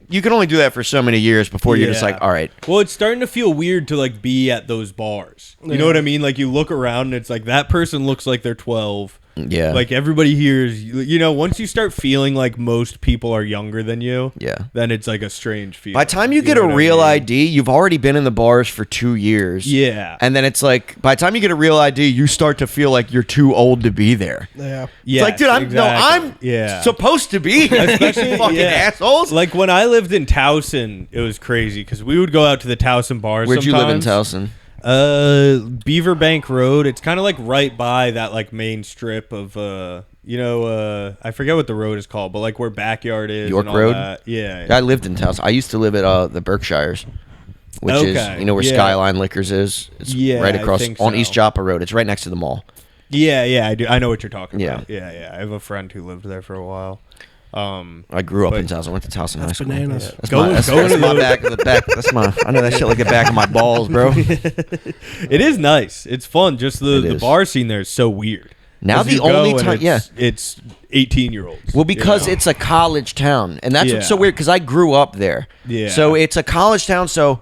you can only do that for so many years before you're just like, all right. Well, it's starting to feel weird to like be at those bars. You know what I mean? Like you look around and it's like that person looks like they're 12. Yeah. Like everybody here is, you know, once you start feeling like most people are younger than you, then it's like a strange feeling. By the time you get a real ID, you've already been in the bars for 2 years. Yeah. And then it's like, by the time you get a real ID, you start to feel like you're too old to be there. Yeah. It's like, dude, I'm supposed to be here. Especially fucking assholes. Like when I lived in Towson, it was crazy because we would go out to the Towson bars. Where'd you live in sometimes. Towson? Beaver Bank Road. It's kind of like right by that like main strip of I forget what the road is called, but like where Backyard is. York and all Road? that. Yeah. I lived in Towson. I used to live at the Berkshires, which is where Skyline Liquors is. It's right across on East Joppa Road. It's right next to the mall. Yeah, I do. I know what you're talking about. Yeah. Yeah. I have a friend who lived there for a while. I grew up in Towson. I went to Towson High School. Bananas. Yeah. That's my back. That's my. I know that shit like the back of my balls, bro. It is nice. It's fun. Just the bar scene there is so weird. Now the only time, it's 18-year-olds. Well, because it's a college town, and that's what's so weird. Because I grew up there. Yeah. So it's a college town. So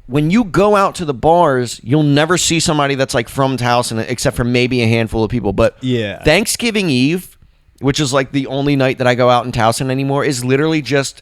when you go out to the bars, you'll never see somebody that's like from Towson, except for maybe a handful of people. But Thanksgiving Eve, which is like the only night that I go out in Towson anymore, is literally just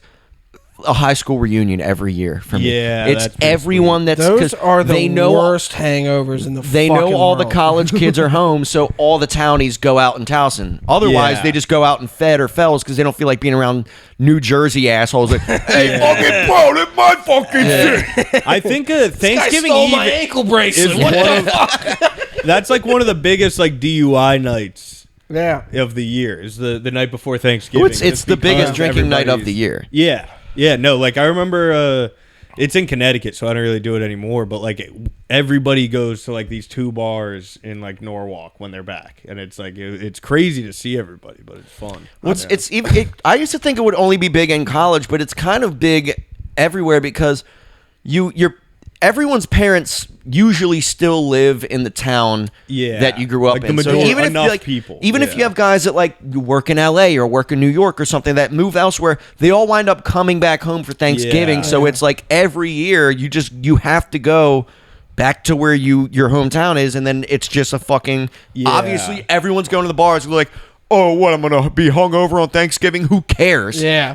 a high school reunion every year for me. Yeah, it's everyone that's those are the they worst hangovers in the they know all world. the college kids are home, so all the townies go out in Towson. Otherwise, they just go out in Fed or Fells because they don't feel like being around New Jersey assholes. Like, hey, fucking bro, that's my fucking shit. I think Thanksgiving stole Eve my ankle bracelet. is What one the fuck? that's like one of the biggest like DUI nights. Yeah. Of the year is the night before Thanksgiving. It's the biggest drinking night of the year. Yeah, no, like I remember it's in Connecticut, so I don't really do it anymore, but like everybody goes to like these 2 bars in like Norwalk when they're back, and it's like it's crazy to see everybody, but it's fun. Well, I used to think it would only be big in college, but it's kind of big everywhere because everyone's parents usually still live in the town that you grew up like in. The so even if you have guys that like work in LA or work in New York or something that move elsewhere, they all wind up coming back home for Thanksgiving. Yeah. So it's like every year you have to go back to where your hometown is, and then it's just a fucking obviously everyone's going to the bars. They're like, oh, what, I'm gonna be hungover on Thanksgiving? Who cares? Yeah.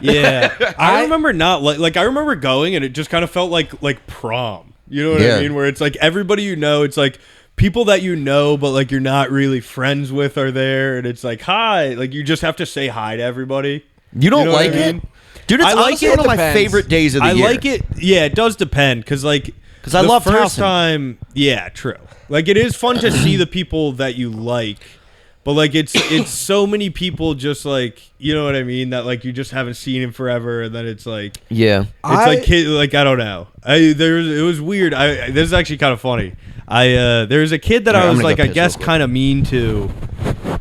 I remember not like I remember going, and it just kind of felt like prom. You know what I mean? Where it's like everybody you know, it's like people that you know, but like you're not really friends with are there, and it's like hi, like you just have to say hi to everybody. You don't like it, dude? It's honestly one of my favorite days of the year. I like it. Yeah, it does depend because I love the first time. Yeah, true. Like it is fun to see the people that you like. But like it's so many people just like, you know what I mean, that like you just haven't seen him forever, and then it's like it's like I don't know. It was weird. This is actually kind of funny. There was a kid that I was like I guess kind of mean to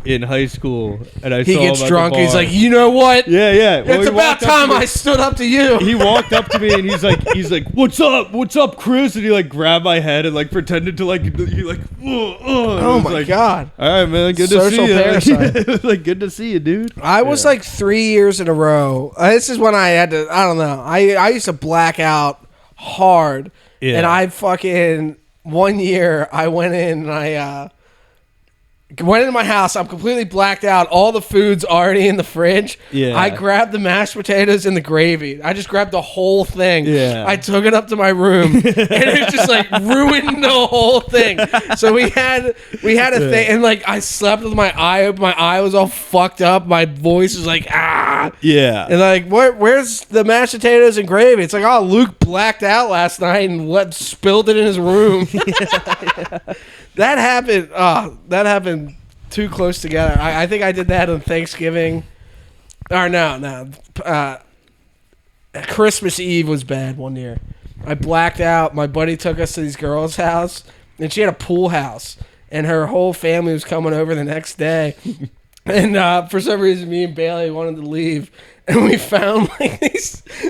in high school, and he gets drunk. And he's like, you know what? Yeah. Well, it's about time I stood up to you. He walked up to me and he's like, what's up, Chris? And he like grabbed my head and like pretended to like he like, oh my god. All right, man, good to see you. It was like good to see you, dude. I was like 3 years in a row. This is when I had to. I don't know. I used to black out hard, and I fucking 1 year I went in and I went into my house. I'm completely blacked out. All the food's already in the fridge. Yeah. I grabbed the mashed potatoes and the gravy. I just grabbed the whole thing. Yeah. I took it up to my room, and it just like ruined the whole thing. So we had a thing, and like I slept with my eye open. My eye was all fucked up. My voice was like ah. Yeah. And like, where's the mashed potatoes and gravy? It's like, oh, Luke blacked out last night and spilled it in his room. That happened. That happened too close together. I think I did that on Thanksgiving. Or no. Christmas Eve was bad one year. I blacked out. My buddy took us to this girl's house, and she had a pool house, and her whole family was coming over the next day. And for some reason, me and Bailey wanted to leave, and we found like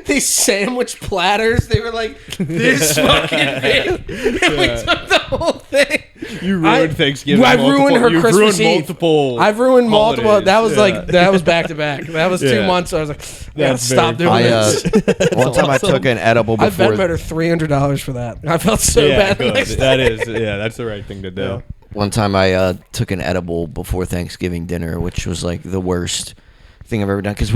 these sandwich platters. They were like this fucking big. And we took the whole thing. You ruined Thanksgiving. I ruined her Christmas Eve. Multiple. I've ruined multiple. holidays. That was like that was back to back. That was 2 Yeah. months. So I was like, I gotta That's stop very doing funny. this. One time I took an edible I before. bet better $300 for that. I felt so bad. The good. next That day. is, that's the right thing to do. One time I took an edible before Thanksgiving dinner, which was like the worst thing I've ever done. Because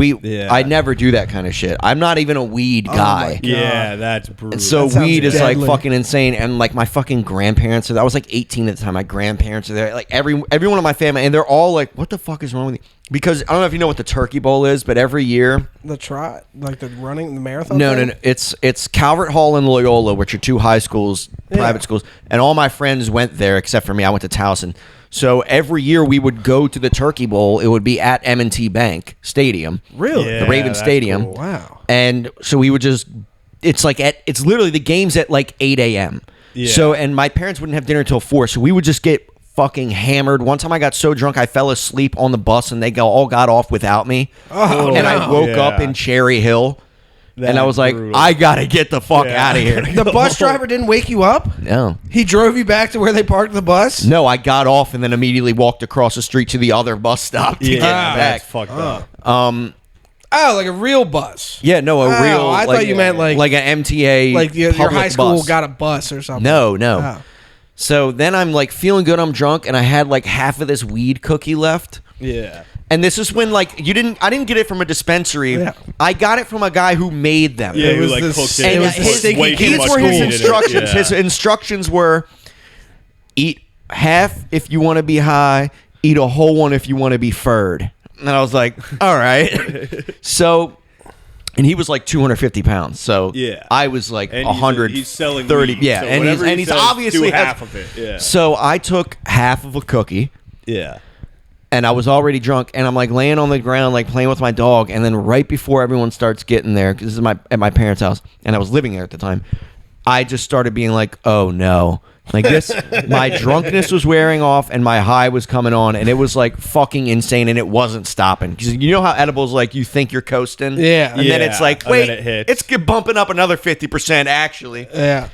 I never do that kind of shit. I'm not even a weed guy. Yeah, that's brutal. And so That sounds weed is deadly. like fucking insane. And like my fucking grandparents, I was like 18 at the time. My grandparents are there. Like everyone in my family, and they're all like, "What the fuck is wrong with you?" Because I don't know if you know what the Turkey Bowl is, but every year The trot, like the running, the marathon. No, thing? It's Calvert Hall and Loyola, which are two high schools, private schools, and all my friends went there except for me. I went to Towson. So every year we would go to the Turkey Bowl. It would be at M&T Bank Stadium, Really? Yeah, the Raven that's Stadium. cool. Wow. And so we would just. It's literally the game's at like 8 a.m. Yeah. So and my parents wouldn't have dinner until 4, so we would just get fucking hammered. One time I got so drunk I fell asleep on the bus and they all got off without me. Oh, And I woke up in Cherry Hill. And I was like, brutal. I gotta get the fuck out of here. The bus driver didn't wake you up? No. He drove you back to where they parked the bus? No, I got off and then immediately walked across the street to the other bus stop to Yeah, get back. that's fucked up. Oh, like a real bus. Yeah, no, a real. I thought you meant like an MTA, like your public high school bus. got a bus or something. No. Oh. So then I'm like feeling good. I'm drunk and I had like half of this weed cookie left. Yeah. And this is when like I didn't get it from a dispensary. Yeah. I got it from a guy who made them. Yeah, who was like the- cooked and it. it And was the his, stinky way too these much were his weed in it. instructions. Yeah. His instructions were: eat half if you want to be high, eat a whole one if you want to be furred. And I was like, all right. So, and he was like 250 pounds. So Yeah. I was like And 130. he's selling weed, Yeah, so and whatever he he's says, obviously do has- half of it. Yeah. So I took half of a cookie. Yeah. And I was already drunk, and I'm like laying on the ground, like playing with my dog. And then right before everyone starts getting there, because this is at my parents' house, and I was living there at the time, I just started being like, "Oh no!" Like this, my drunkenness was wearing off, and my high was coming on, and it was like fucking insane, and it wasn't stopping. Because you know how edibles like you think you're coasting, Yeah. and then it's like, and wait, then it hits. it's bumping up another 50% actually. Yeah.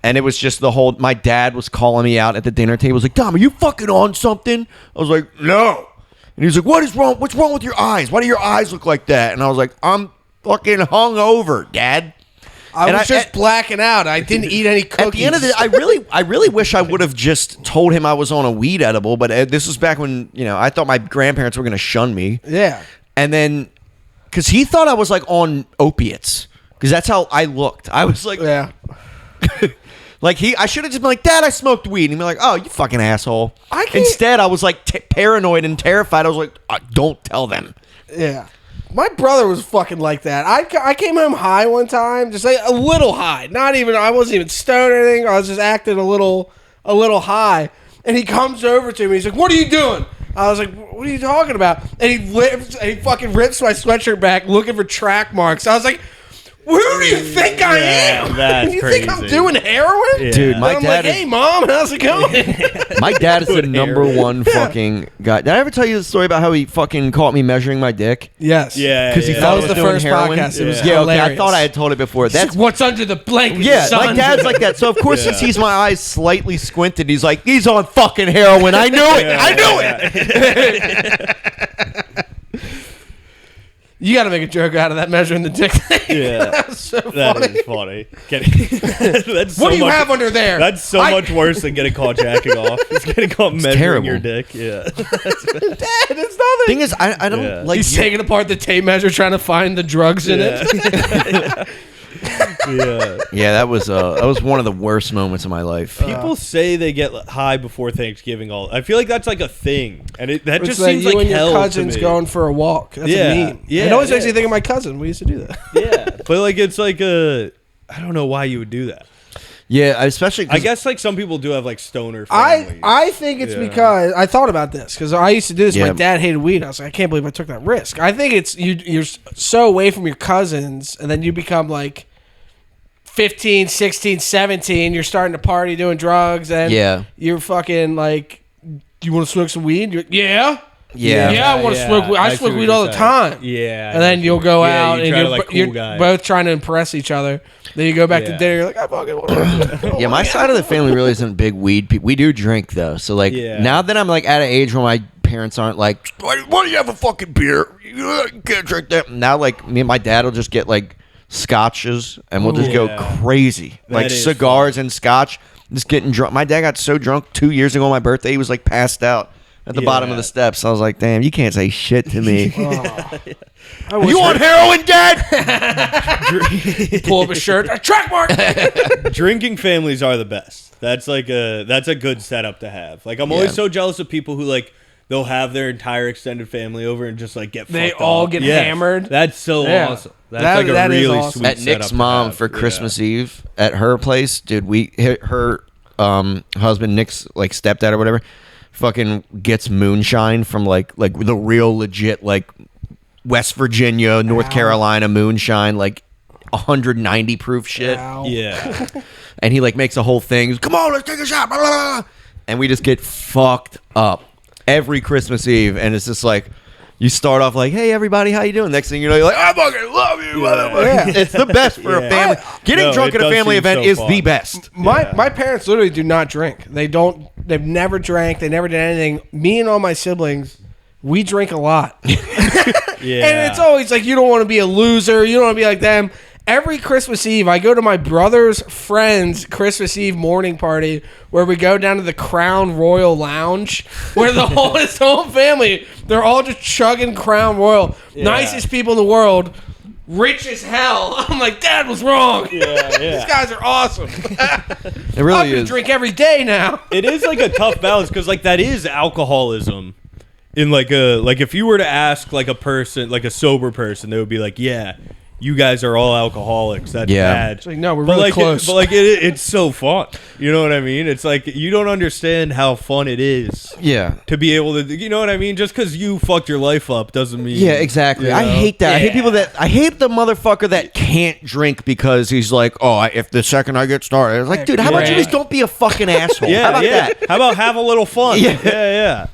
And it was just the whole. My dad was calling me out at the dinner table. He was like, "Dom, are you fucking on something?" I was like, "No." And he was like, "What is wrong? What's wrong with your eyes? Why do your eyes look like that?" And I was like, "I'm fucking hungover, Dad." I And was just blacking out. I didn't eat any cookies. At the end of the, I really wish I would have just told him I was on a weed edible. But this was back when I thought my grandparents were gonna shun me. Yeah. And then, because he thought I was like on opiates, because that's how I looked. I was like, Yeah. Like I should have just been like, "Dad, I smoked weed," and he'd be like, "Oh, you fucking asshole." I can't- Instead, I was like paranoid and terrified. I was like, "Don't tell them." Yeah. My brother was fucking like that. I came home high one time, just like a little high. Not even, I wasn't even stoned or anything. I was just acting a little high. And he comes over to me. He's like, "What are you doing?" I was like, "What are you talking about?" And he fucking rips my sweatshirt back looking for track marks. I was like, "Who do you think I am? that's you think I'm crazy. doing heroin?" Yeah. Dude, my I'm dad like, is "Hey, Mom, how's it going?" my dad is the Doing number heroin. one fucking guy. Did I ever tell you the story about how he fucking caught me measuring my dick? Yes. Yeah. Because he yeah. thought I was was the doing first heroin. podcast. It was yeah, okay. I hilarious. thought I had told it before. He's That's like, "What's under the blanket, yeah, son?" my dad's like that. So of course he sees my eyes slightly squinted. He's like, "He's on fucking heroin." I knew it. I knew it. You got to make a joke out of that measuring the dick thing. Yeah. That's so That funny. is funny. That's What so do you much, have under there? That's so much worse than getting caught jacking off. It's getting caught measuring terrible. your dick. Yeah. Dad, it's nothing. Thing is, I don't Yeah. like. He's taking apart the tape measure, trying to find the drugs in it. Yeah. Yeah, that was one of the worst moments of my life. People say they get high before Thanksgiving. I feel like that's like a thing, and that It's just like seems you like and your hell cousins to me. going for a walk. That's Yeah, a meme. yeah, It always makes yeah. me think of my cousin. We used to do that. Yeah, but like it's like I don't know why you would do that. Yeah, especially. I guess like some people do have like stoner families. I think it's Yeah. because I thought about this because I used to do this. Yeah. My dad hated weed. I was like, I can't believe I took that risk. I think it's you're so away from your cousins, and then you become like 15, 16, 17. You're starting to party, doing drugs, and Yeah. you're fucking like, "Do you want to smoke some weed?" You're like, "Yeah." Yeah, I want to smoke weed. I smoke weed all the time. Yeah. And then you'll go out and you're you're both trying to impress each other. Then you go back to dinner. You're like, I fucking want to. Yeah, my side of the family really isn't big weed people. We do drink though. So like now that I'm like at an age where my parents aren't like, why do you have a fucking beer? You can't drink that. Now like me and my dad will just get like scotches and we'll just go crazy. Like cigars and scotch. Just getting drunk. My dad got so drunk 2 years ago on my birthday, he was like passed out at the bottom of the steps. I was like, damn, you can't say shit to me. You on heroin, Dad? Pull up a shirt. A track mark. Drinking families are the best. That's a good setup to have. Like I'm always so jealous of people who like they'll have their entire extended family over and just like get they fucked all up. get hammered. That's so awesome. That's like a really awesome. sweet At Nick's mom for Christmas Eve at her place, dude, her husband, Nick's like stepdad or whatever, fucking gets moonshine from like the real legit like West Virginia, North Carolina moonshine, like 190 proof shit. Yeah. And he like makes a whole thing. Come on, let's take a shot. Blah, blah, blah. And we just get fucked up every Christmas Eve. And it's just like, you start off like, hey, everybody, how you doing? Next thing you know, you're like, I fucking love you. Yeah. It's the best for a family. Getting drunk at a family event is the best. My parents literally do not drink. They've never drank. They never did anything. Me and all my siblings, we drink a lot. And it's always like, you don't want to be a loser. You don't want to be like them. Every Christmas Eve, I go to my brother's friend's Christmas Eve morning party where we go down to the Crown Royal Lounge where his whole family, they're all just chugging Crown Royal. Nicest people in the world. Rich as hell. I'm like, Dad was wrong. These guys are awesome. It really is. I drink every day now. It is like a tough balance because like that is alcoholism. In like if you were to ask like a person, like a sober person, they would be like, yeah, you guys are all alcoholics. That's bad. It's like, no, we're really close. But like it's so fun. You know what I mean? It's like you don't understand how fun it is. Yeah. To be able to, you know what I mean? Just because you fucked your life up doesn't mean. Yeah, exactly. You know? I hate that. I hate the motherfucker that can't drink because he's like, oh, if the second I get started, it's like, dude, how about you just don't be a fucking asshole? How about that? How about have a little fun? Yeah.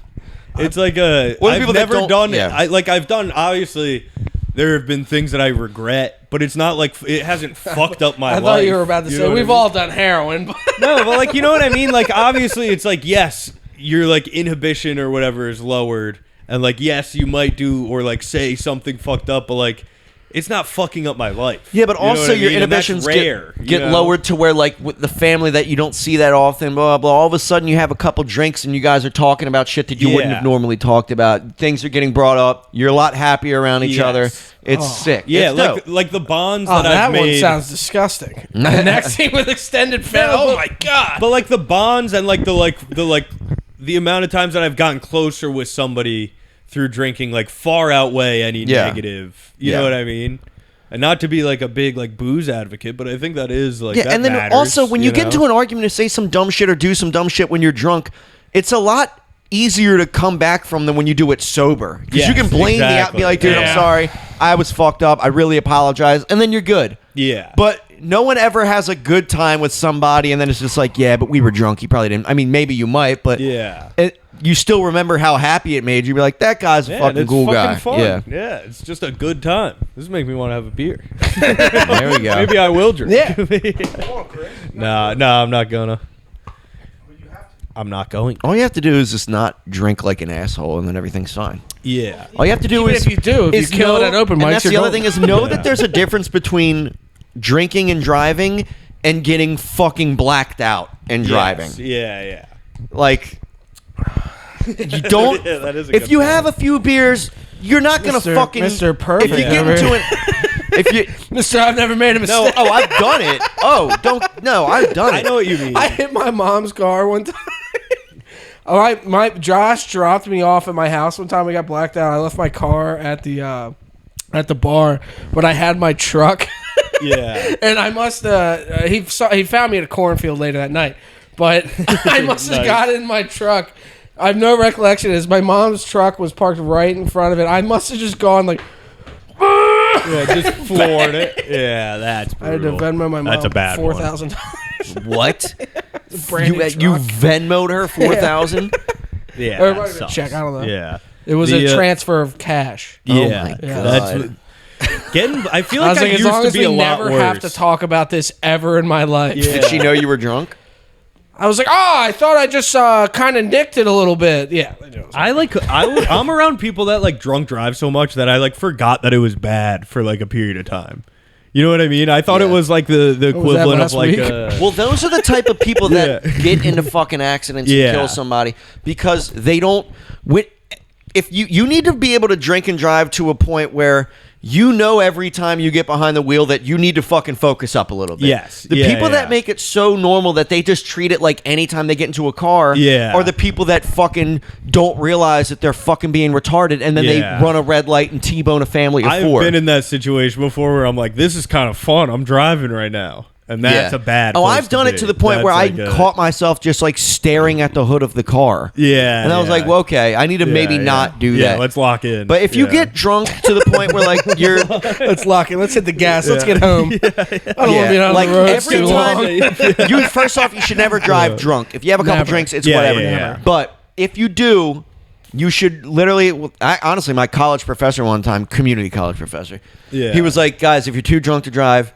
It's like I've never done it. I've done, obviously. There have been things that I regret, but it's not like it hasn't fucked up my life. I thought you were about to say we've all done heroin. No, but like, you know what I mean? Like, obviously, it's like, yes, your like inhibition or whatever is lowered, and like, yes, you might do or like say something fucked up, but like, it's not fucking up my life. Yeah, but also your inhibitions get lowered to where like with the family that you don't see that often, blah, blah, all of a sudden you have a couple drinks and you guys are talking about shit that you wouldn't have normally talked about. Things are getting brought up. You're a lot happier around each other. It's sick. Yeah, it's like the bonds that I've made. That one sounds disgusting. Next thing with extended family. Oh my God. But like the bonds and like the amount of times that I've gotten closer with somebody through drinking like far outweigh any negative. You know what I mean? And not to be like a big like booze advocate, but I think that is like that and then matters, also when you get into an argument to say some dumb shit or do some dumb shit when you're drunk, it's a lot easier to come back from than when you do it sober. Because you can blame the out, be like, dude, I'm sorry, I was fucked up, I really apologize, and then you're good. Yeah. But no one ever has a good time with somebody and then it's just like, yeah, but we were drunk. You probably didn't. I mean, maybe you might, but you still remember how happy it made you. Be like, that guy's a fucking cool guy. Fun. Yeah, it's just a good time. This is making me want to have a beer. There we go. Maybe I will drink. Yeah. Come on, Chris. No, I'm not gonna. I'm not going. All you have to do is just not drink like an asshole, and then everything's fine. Yeah. All you have to do if you kill it at open mics, and that's the other thing is know that there's a difference between drinking and driving and getting fucking blacked out and driving. Yeah. Like, you don't. That is if you have a few beers, you're not gonna fucking. Mr. Perfect. If you get into it. If you, Mr. I've never made a mistake. No, I've done it. I've done it. I know what you mean. I hit my mom's car one time. All right, Josh dropped me off at my house one time. We got blacked out. I left my car at the bar, but I had my truck. Yeah. And I must he found me at a cornfield later that night, but I must have got in my truck. I have no recollection. As my mom's truck was parked right in front of it, I must have just gone like. Yeah, just floored it. Yeah, that's brutal. I had to Venmo my mom. That's a bad $4,000. What? You Venmo'd her $4,000? Yeah, everybody check. I don't know. Yeah, It was a transfer of cash. Yeah, oh my God. I feel like I as used long to as be we a lot never worse. have to talk about this ever in my life. Yeah. Did she know you were drunk? I was like, I thought I just kind of nicked it a little bit. Yeah. I'm around people that like drunk drive so much that I like forgot that it was bad for like a period of time. You know what I mean? I thought it was like the equivalent of like well, those are the type of people that get into fucking accidents and kill somebody because they don't. If you need to be able to drink and drive to a point where you know every time you get behind the wheel that you need to fucking focus up a little bit. Yes. The people that make it so normal that they just treat it like anytime they get into a car are the people that fucking don't realize that they're fucking being retarded and then they run a red light and T-bone a family of four. I've been in that situation before where I'm like, this is kind of fun. I'm driving right now. And that's a bad place I've done it to the point where I caught myself just like staring at the hood of the car. Yeah. And I was like, well, okay, I need to maybe not do that. Yeah, let's lock in. But if you get drunk to the point where like you're let's lock in. Let's hit the gas. Let's get home. I don't want to be on like the road every too time long. first off, you should never drive drunk. If you have a couple drinks, it's whatever. Yeah. But if you do, you should literally honestly, my college professor one time, community college professor, he was like, guys, if you're too drunk to drive,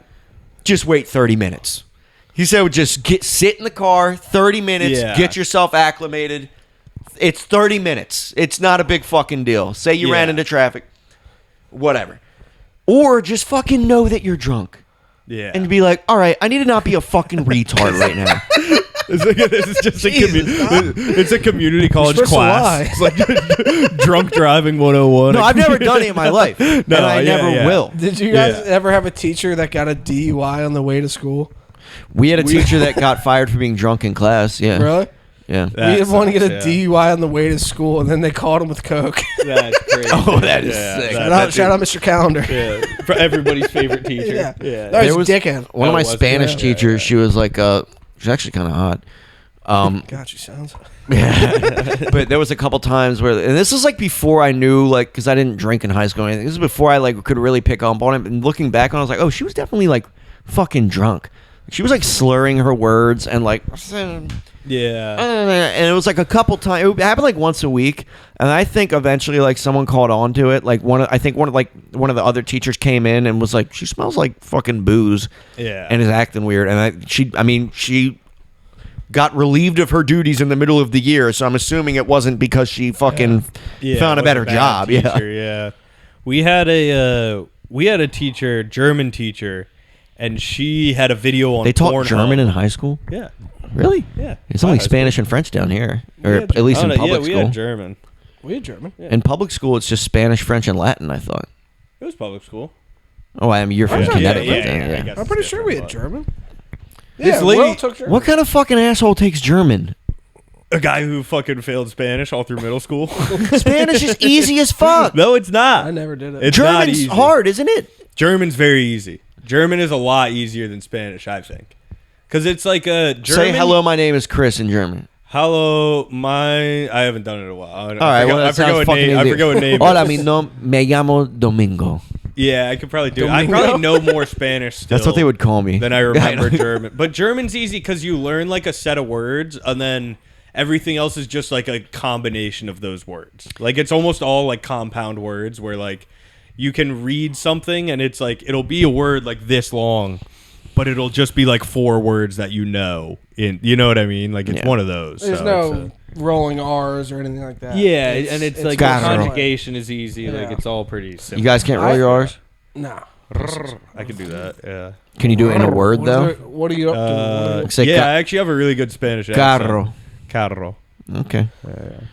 just wait 30 minutes. He said, just sit in the car, 30 minutes, get yourself acclimated. It's 30 minutes. It's not a big fucking deal. Say you ran into traffic, whatever. Or just fucking know that you're drunk. Yeah. And be like, all right, I need to not be a fucking retard right now. This is just it's a community college class. It's like drunk driving 101. No, I've never done it in my life. And I never will. Did you guys ever have a teacher that got a DUI on the way to school? We had a teacher that got fired for being drunk in class. Yeah. Really? Yeah. We had one get a DUI on the way to school, and then they caught him with coke. That's crazy. Oh, that is sick. Shout out Mr. Calendar. Yeah. For everybody's favorite teacher. Yeah. There was dickhead. One of my Spanish teachers, she was like, she's actually kind of hot. God, she sounds. Yeah. But there was a couple times where, and this was like before I knew, like, because I didn't drink in high school or anything. This is before I like could really pick up on it. And looking back on it, I was like, oh, she was definitely like fucking drunk. She was like slurring her words and like, and it was like a couple times. It happened like once a week, and I think eventually like someone caught on to it. Like one of the other teachers came in and was like, she smells like fucking booze, and is acting weird. And she got relieved of her duties in the middle of the year, so I'm assuming it wasn't because she fucking found a better job. Yeah. We had a teacher, German teacher. And she had a video on. They taught Pornhub. German in high school? Yeah. Really? Yeah. It's only Spanish and French down here, or at least in public school. We had German. Yeah. In public school, it's just Spanish, French, and Latin. I thought. It was public school. Oh, I mean, you're from Connecticut. Yeah. I'm pretty sure we had German. This lady took German. What kind of fucking asshole takes German? A guy who fucking failed Spanish all through middle school. Spanish is easy as fuck. No, it's not. I never did it. It's not German's easy. hard, isn't it? German's very easy. German is a lot easier than Spanish, I think. Because it's like a German. Say hello, my name is Chris in German. Hello, I haven't done it in a while. All right, I forgot what name. Hola, mi nom me llamo Domingo. Yeah, I could probably do it. I probably know more Spanish still. That's what they would call me. Than I remember German. But German's easy because you learn like a set of words and then everything else is just like a combination of those words. Like it's almost all like compound words where like you can read something and it's like it'll be a word like this long, but it'll just be like 4 words that you know. You know what I mean? Like it's one of those. There's no rolling R's or anything like that. Yeah, and it's like the conjugation is easy. Yeah. Like it's all pretty simple. You guys can't roll your R's? No. I can do that. Yeah. Can you do it in a word though? What are you up to? I actually have a really good Spanish accent. Carro. Okay.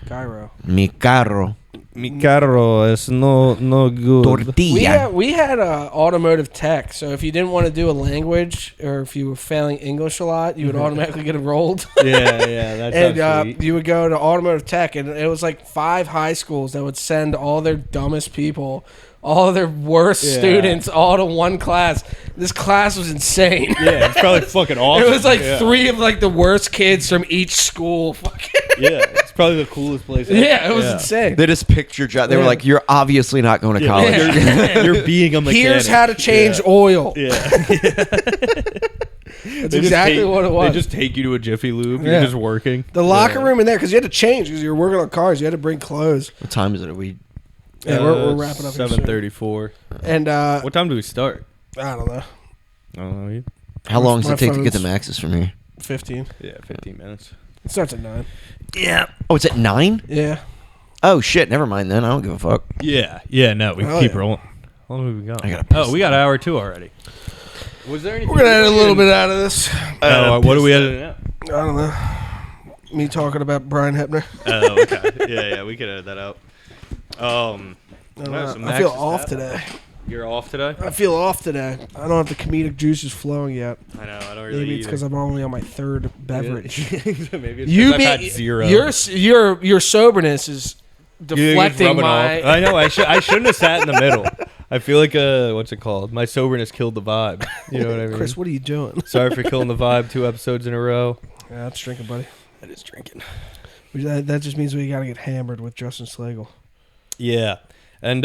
Gyro. Mi carro. Mi carro es no good. Tortilla. We had automotive tech, so if you didn't want to do a language or if you were failing English a lot, you would automatically get enrolled. Yeah, that's and you would go to automotive tech, and it was like 5 high schools that would send all their dumbest people, all their worst students, all to one class. This class was insane. Yeah, it's probably fucking awesome. It was like 3 of like the worst kids from each school. Yeah, it's probably the coolest place ever. Yeah, it was insane. They just pictured you. They were like, "You're obviously not going to college. You're being a mechanic. Here's how to change oil." Yeah. That's exactly what it was. They just take you to a Jiffy Lube. Yeah. You're just working. The locker room in there, because you had to change because you were working on cars. You had to bring clothes. What time is it? Are we? Yeah, we're wrapping up. 7:34. And what time do we start? I don't know. I don't know. How long does My it take to get phone's- to Max's from here? 15. Yeah, 15 minutes. It starts at 9. Yeah. Oh, it's at 9? Yeah. Oh shit! Never mind then. I don't give a fuck. Yeah. No, we Oh, keep yeah. rolling. How long have we got? I gotta piss we got hour 2 already. Was there anything? We're going to edit a little bit out of this. What are we editing out? I don't know. Me talking about Brian Hepner. Oh, okay. Yeah, we could edit that out. I feel off today. You're off today? I feel off today. I don't have the comedic juices flowing yet. I know. I don't really. Maybe it's because I'm only on my 3rd beverage. Maybe it's because I've had 0. Your soberness is deflecting my. I know. I shouldn't have sat in the middle. I feel like what's it called? My soberness killed the vibe. You know what I mean? Chris, what are you doing? Sorry for killing the vibe 2 episodes in a row. Yeah, that's drinking, buddy. That is drinking. That just means we got to get hammered with Justin Slagle. Yeah. And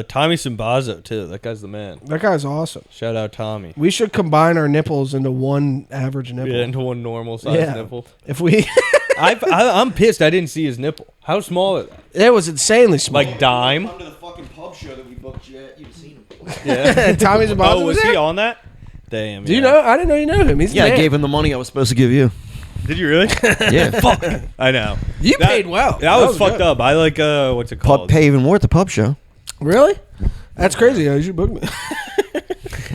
Tommy Simbazo, too. That guy's the man. That guy's awesome. Shout out Tommy. We should combine our nipples into one average nipple. Yeah, into one normal size nipple. If we... I'm pissed I didn't see his nipple. How small is that? It was insanely small. Like dime? Come to the fucking pub show that we booked you at. You've seen him. Yeah. Tommy Simbazo Oh, was there? he on that? Damn. Do you know? I didn't know you know him. He's the Yeah, I man. gave him the money I was supposed to give you. Did you really? Yeah. Fuck. I know. You paid well. That was fucked good. up. I like, what's it called? Pay even more at the pub show. Really? That's crazy. You should book me.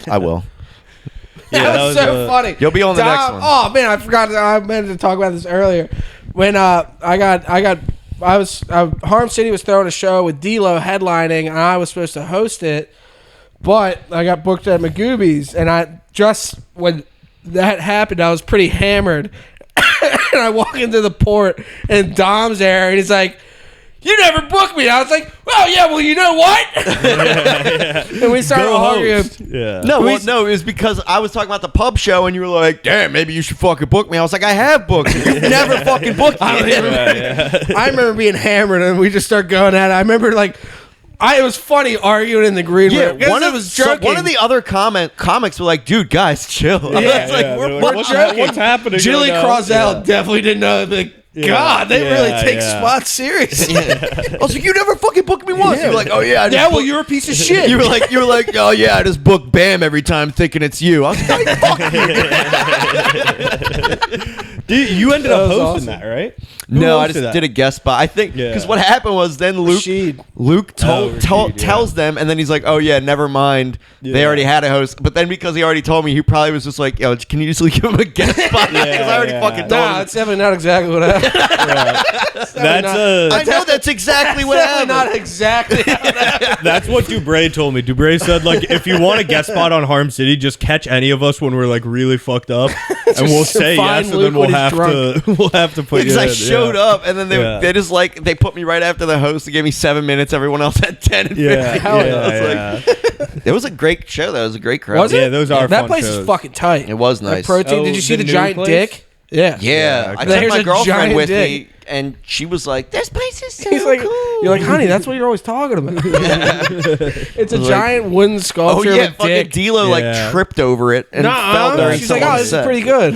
I will. Yeah, that was so funny. You'll be on the next one. Oh man, I forgot. I meant to talk about this earlier. When Harm City was throwing a show with D-Lo headlining, and I was supposed to host it, but I got booked at Magoobies, and when that happened, I was pretty hammered, and I walk into the port, and Dom's there, and he's like, "You never booked me." I was like, "Oh yeah, well you know what?" And we started arguing. Yeah. No, it was because I was talking about the pub show, and you were like, "Damn, maybe you should fucking book me." I was like, "I have booked you. You've never fucking booked me." I remember being hammered, and we just started going at it. I remember it was funny arguing in the green room. One of the other comics were like, "Dude, guys, chill." I was like, We're joking. What's happening? Jilly right now? Crossell definitely didn't know. God, they really take spots seriously. I was like, "You never fucking booked me once." You were like, "Oh yeah, You're a piece of shit. You were like, "Oh yeah, I just book Bam every time, thinking it's you." I was like, "Fuck you." Dude, you ended up hosting awesome. that, right? Who No, I hosted just that? did a guest spot. I think because what happened was then Luke tells them, and then he's like, "Oh yeah, never mind. They already had a host." But then because he already told me, he probably was just like, "Yo, can you just give him a guest spot?" Because I already fucking told him. That's definitely not exactly what happened. I know that's exactly what happened. Not exactly. That's what Dubray told me. Dubray said, like, if you want a guest spot on Harm City, just catch any of us when we're like really fucked up, and we'll say yes, and then we'll have to put you Because I in. showed up, and then they just they put me right after the host. They gave me 7 minutes. Everyone else had 10 and 15. It was a great show. That was a great crowd. Was it? Yeah, those are that fun place shows. is fucking tight. It was nice. Protein. Oh, Did you see the the new giant place? dick? Yeah. Yeah, okay. I took Here's my a girlfriend giant with dick. me, and she was like, "This place is so He's like, cool." you're like, honey, that's what you're always talking about. It's a giant wooden Oh sculpture yeah, of a fucking dick. D'Lo like tripped over it and fell during She's like, oh, this someone's set. is pretty good.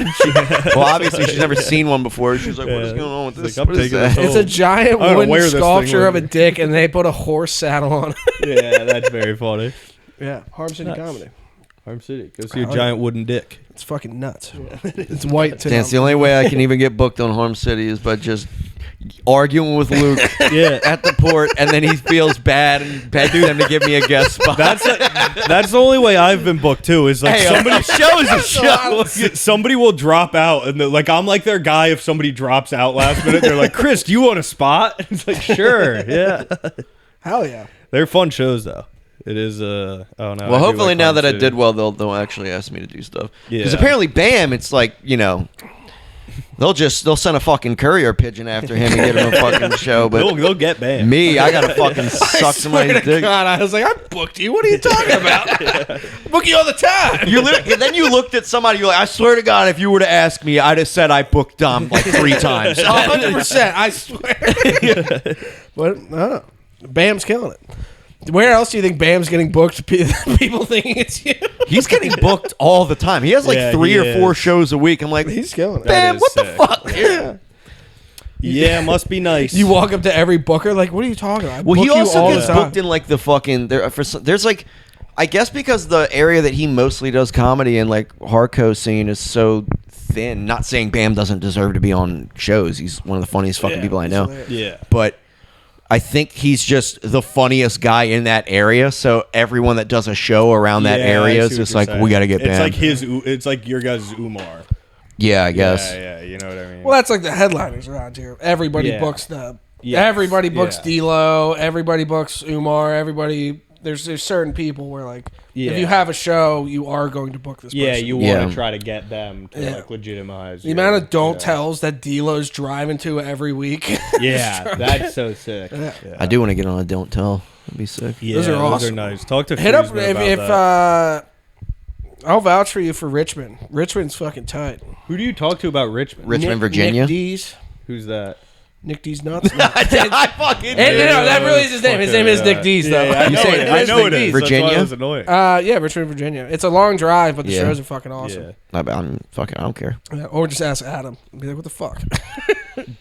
Well, obviously she's never seen one before. She's like, "What is going on with this?" like, I'm What is taking that? this It's a giant I don't wear wooden this thing sculpture of a later. dick, and they put a horse saddle on it. Yeah, that's very funny. Yeah, Harm City Comedy. Harm City. Go see a giant wooden dick. It's fucking nuts. It's white too. That's the only way I can even get booked on Harm City is by just arguing with Luke at the port, and then he feels bad and begging them to give me a guest spot. That's the only way I've been booked too. Is like somebody show is a show. Somebody will drop out, and like I'm like their guy. If somebody drops out last minute, they're like, "Chris, do you want a spot?" It's like, sure, yeah. Hell yeah. They're fun shows though. It is oh no. Well, hopefully now that I did well, they'll actually ask me to do stuff. Because apparently, Bam, it's like they'll send a fucking courier pigeon after him and get him a fucking show. But they'll get banned. Me, I gotta fucking suck somebody's dick. God, I was like, I booked you. What are you talking about? Book you all the time. Then you looked at somebody. You're like, I swear to God, if you were to ask me, I'd have said I booked Dom like 3 times. 100%. I swear. But no, Bam's killing it. Where else do you think Bam's getting booked? People thinking it's you. He's getting booked all the time. He has like 3 or 4 shows a week. I'm like, He's killing it. Bam, what the fuck? Yeah, must be nice. You walk up to every booker like, what are you talking about? Well, he book you also all gets the time. booked in like the fucking there's like, I guess because the area that he mostly does comedy and like hardcore scene is so thin. Not saying Bam doesn't deserve to be on shows. He's one of the funniest fucking people I know. Yeah. But I think he's just the funniest guy in that area. So everyone that does a show around that area is just like, we got to get Bam. It's like your guys' Umar. Yeah, I guess. Yeah, you know what I mean. Well, that's like the headliners around here. Everybody books everybody books D-Lo. Everybody books Umar. Everybody. There's certain people where like if you have a show, you are going to book this person. Yeah, you want to try to get them to like legitimize. The amount of don't tells that D-Lo's driving to every week. Yeah, that's so sick. Yeah. I do want to get on a don't tell. That'd be sick. Yeah, those are awesome. Those are nice. Talk to hit up Friesman if I'll vouch for you for Richmond. Richmond's fucking tight. Who do you talk to about Richmond? Richmond, Virginia. Nick D's. Who's that? Nick D's nuts. I fucking no, that really is his name. His name is Nick D's, though. Yeah, I know it is. Virginia? That's why it was annoying. Yeah, Richmond, Virginia. It's a long drive, but the shows are fucking awesome. I don't care. Yeah, or just ask Adam. Be like, what the fuck?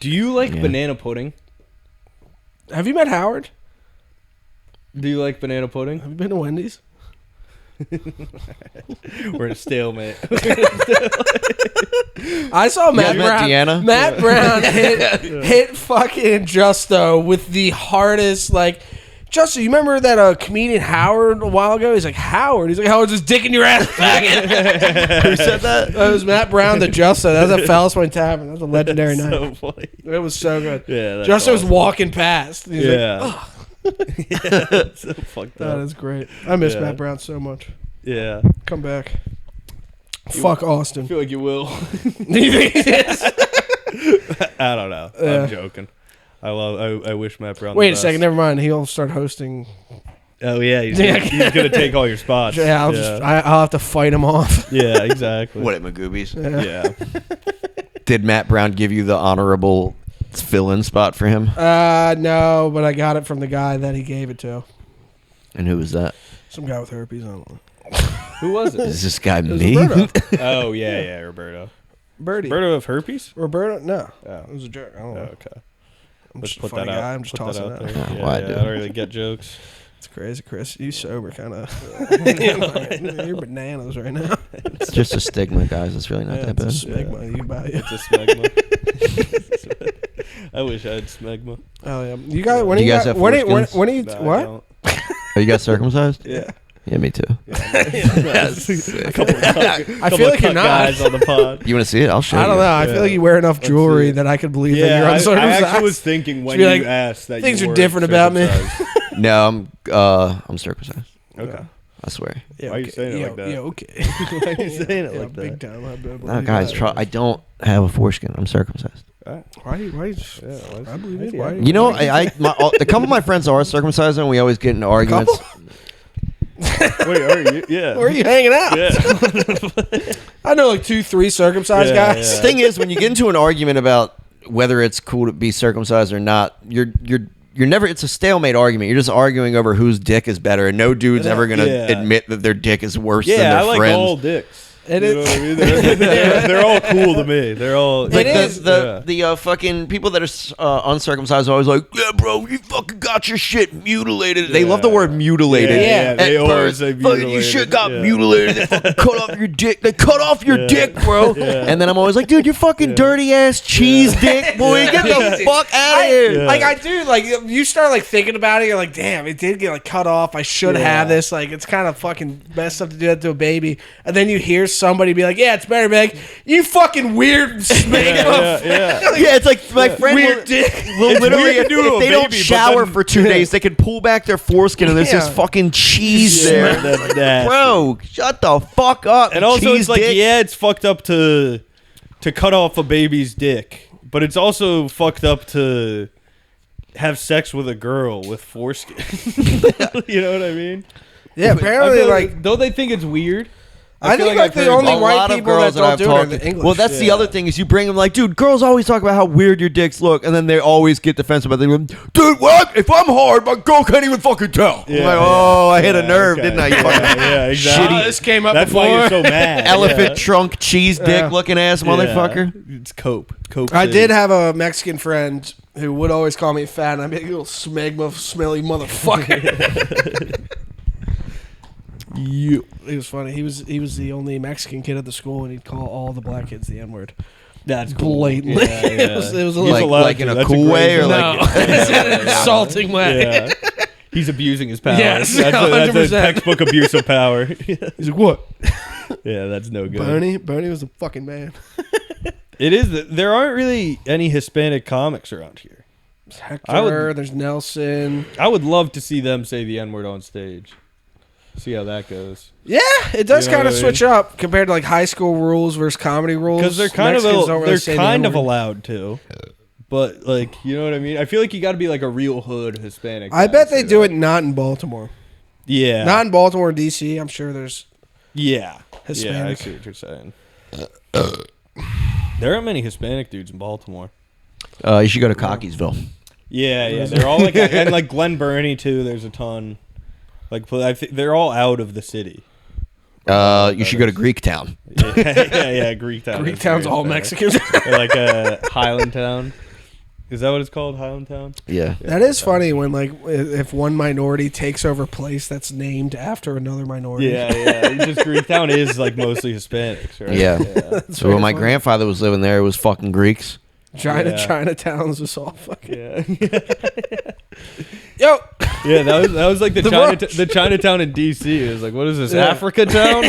Do you like banana pudding? Have you met Howard? Do you like banana pudding? Have you been to Wendy's? We're in a stalemate. I saw Matt Brown. Deanna? Matt Brown hit fucking Justo with the hardest, like, Justo, you remember that comedian Howard a while ago? He's like, Howard? He's like, Howard's just dicking your ass, faggot. Who said that? It was Matt Brown to Justo. That was at Fallis Point Tavern. That was a legendary night. So funny. It was so good. Yeah, Justo was awesome. walking past. He's like, Yeah. Yeah, so fucked up. that is great. I miss Yeah. Matt Brown so much. Yeah. Come back. Fuck I Austin. feel like you will. Do you think he is? I don't know. Yeah. I'm joking. I wish Matt Brown. Wait the a best. second. Never mind. He'll start hosting. Oh yeah, he's gonna take all your spots. Yeah, I'll have to fight him off. Yeah, exactly. What at Magoobies? Yeah. Did Matt Brown give you the honorable fill-in spot for him? No, but I got it from the guy that he gave it to. And who was that? Some guy with herpes. I don't know. Who was it? Is this guy It was me? Roberto. Oh yeah, Roberto. Birdie. Roberto of herpes? Roberto? No. Oh. It was a joke. I don't Oh, know. okay. I'm Let's just a put funny that out. guy. I'm just Put that tossing out it there. out. Yeah, Yeah, why yeah, do? I don't really get jokes. It's crazy, Chris. You sober, kind of. You're bananas right now. It's just a stigma, guys. It's really not that bad. It's a smegma. You about it. It's a smegma. I wish I had smegma. Oh yeah. You guys. When Do you you guys got, have when you foreskins? when you No, I what? don't. Are you guys circumcised? Yeah. Yeah, me too. A couple of I feel like you're not. guys on the pod. You want to see it? I'll show you. I don't know. I feel like you wear enough jewelry see it. that I could believe that Yeah, you're I uncircumcised. actually was thinking when be you like, asked that things you are were different about me. circumcised. No, I'm circumcised. Okay. I swear. Yeah, Why are you saying it like that? Yeah, okay. Why are you saying it like big that? time. I believe No, guys, that. I don't have a foreskin. I'm circumcised. Alright. Why? Yeah, I believe it. yeah. Why? You know, a couple of my friends are circumcised, and we always get into arguments. Wait, are you? Yeah. Where are you hanging out? Yeah. I know like 2-3 circumcised Yeah, guys. yeah. Thing is, when you get into an argument about whether it's cool to be circumcised or not, you're never. It's a stalemate argument. You're just arguing over whose dick is better, and no dude's ever gonna admit that their dick is worse than Yeah, their I like friends. all dicks. It You know is. what I mean? They're all cool to me. They're all. Like It is. the fucking people that are uncircumcised are always like, yeah, bro, you fucking got your shit mutilated. They love the word mutilated. Yeah, they At always birth. say Fucking mutilated. your shit got Yeah. mutilated. They fucking cut off your dick. They cut off your dick, bro. Yeah. And then I'm always like, dude, you fucking dirty ass cheese dick, boy. Get the fuck out of here. Yeah. Like I do, like you start like thinking about it. You're like, damn, it did get like cut off. I should have this. Like it's kind of fucking messed up to do that to a baby. And then you hear somebody be like, yeah, it's better. Be like, you fucking weird smegma. Yeah, it's like my friend Weird will, dick. will It's literally, weird to do to if a they don't baby, but shower then- for 2 days, they can pull back their foreskin and there's Yeah. just fucking cheese Yeah, there. that's nasty. Bro, shut the fuck up. And also, cheese it's like, dick. yeah, it's fucked up to cut off a baby's dick, but it's also fucked up to have sex with a girl with foreskin. You know what I mean? Yeah, I apparently, feel like don't they think it's weird? I feel think like the I've only a white lot of people that girls that don't I've do it are talked the to. English. Well, that's the other thing is you bring them like, dude, girls always talk about how weird your dicks look, and then they always get defensive about it. Dude, what? If I'm hard, my girl can't even fucking tell. I'm like, oh, I hit a nerve, didn't I? You fucking exactly. Oh, this came up That's before. why you're so mad. elephant trunk cheese dick looking ass motherfucker. It's cope. I did have a Mexican friend who would always call me fat, and I'd be like, you little smegma, smelly motherfucker. It was funny. He was the only Mexican kid at the school, and he'd call all the black kids the N-word. That's cool. Blatantly. Yeah, yeah. It was a little Like in a cool way or no, like it's in an insulting way. Yeah. He's abusing his power. Yes, that's a 100%. textbook abuse of power. He's like, what? Yeah, that's no good. Bernie was a fucking man. It is. There aren't really any Hispanic comics around here. There's Hector, there's Nelson. I would love to see them say the N-word on stage. See how that goes. Yeah, it does You know kind of what I switch up compared to like high school rules versus comedy rules. Because they're kind Mexicans don't really they're say the kind of N-word. allowed to. But like, you know what I mean? I feel like you got to be like a real hood Hispanic. I guy bet to they say do that. it not in Baltimore. Yeah. Not in Baltimore or D.C. I'm sure there's Yeah. Hispanic. Yeah, I see what you're saying. There aren't many Hispanic dudes in Baltimore. you should go to Cockeysville. Yeah. They're all like, and like Glen Burnie too. There's a ton. Like, I think they're all out of the city. You should go to Greektown. Yeah. Greektown. Greektown's all Mexicans. Or like Highland Town. Is that what it's called? Highland Town? Yeah. That is funny when like if one minority takes over place that's named after another minority. Yeah. Just Greektown is like mostly Hispanics, right? Yeah. So when my grandfather was living there, it was fucking Greeks. Chinatowns was all fucking. Yeah. Yo. Yeah, that was like The the Chinatown in D.C. It was like, what is this, Africa Town?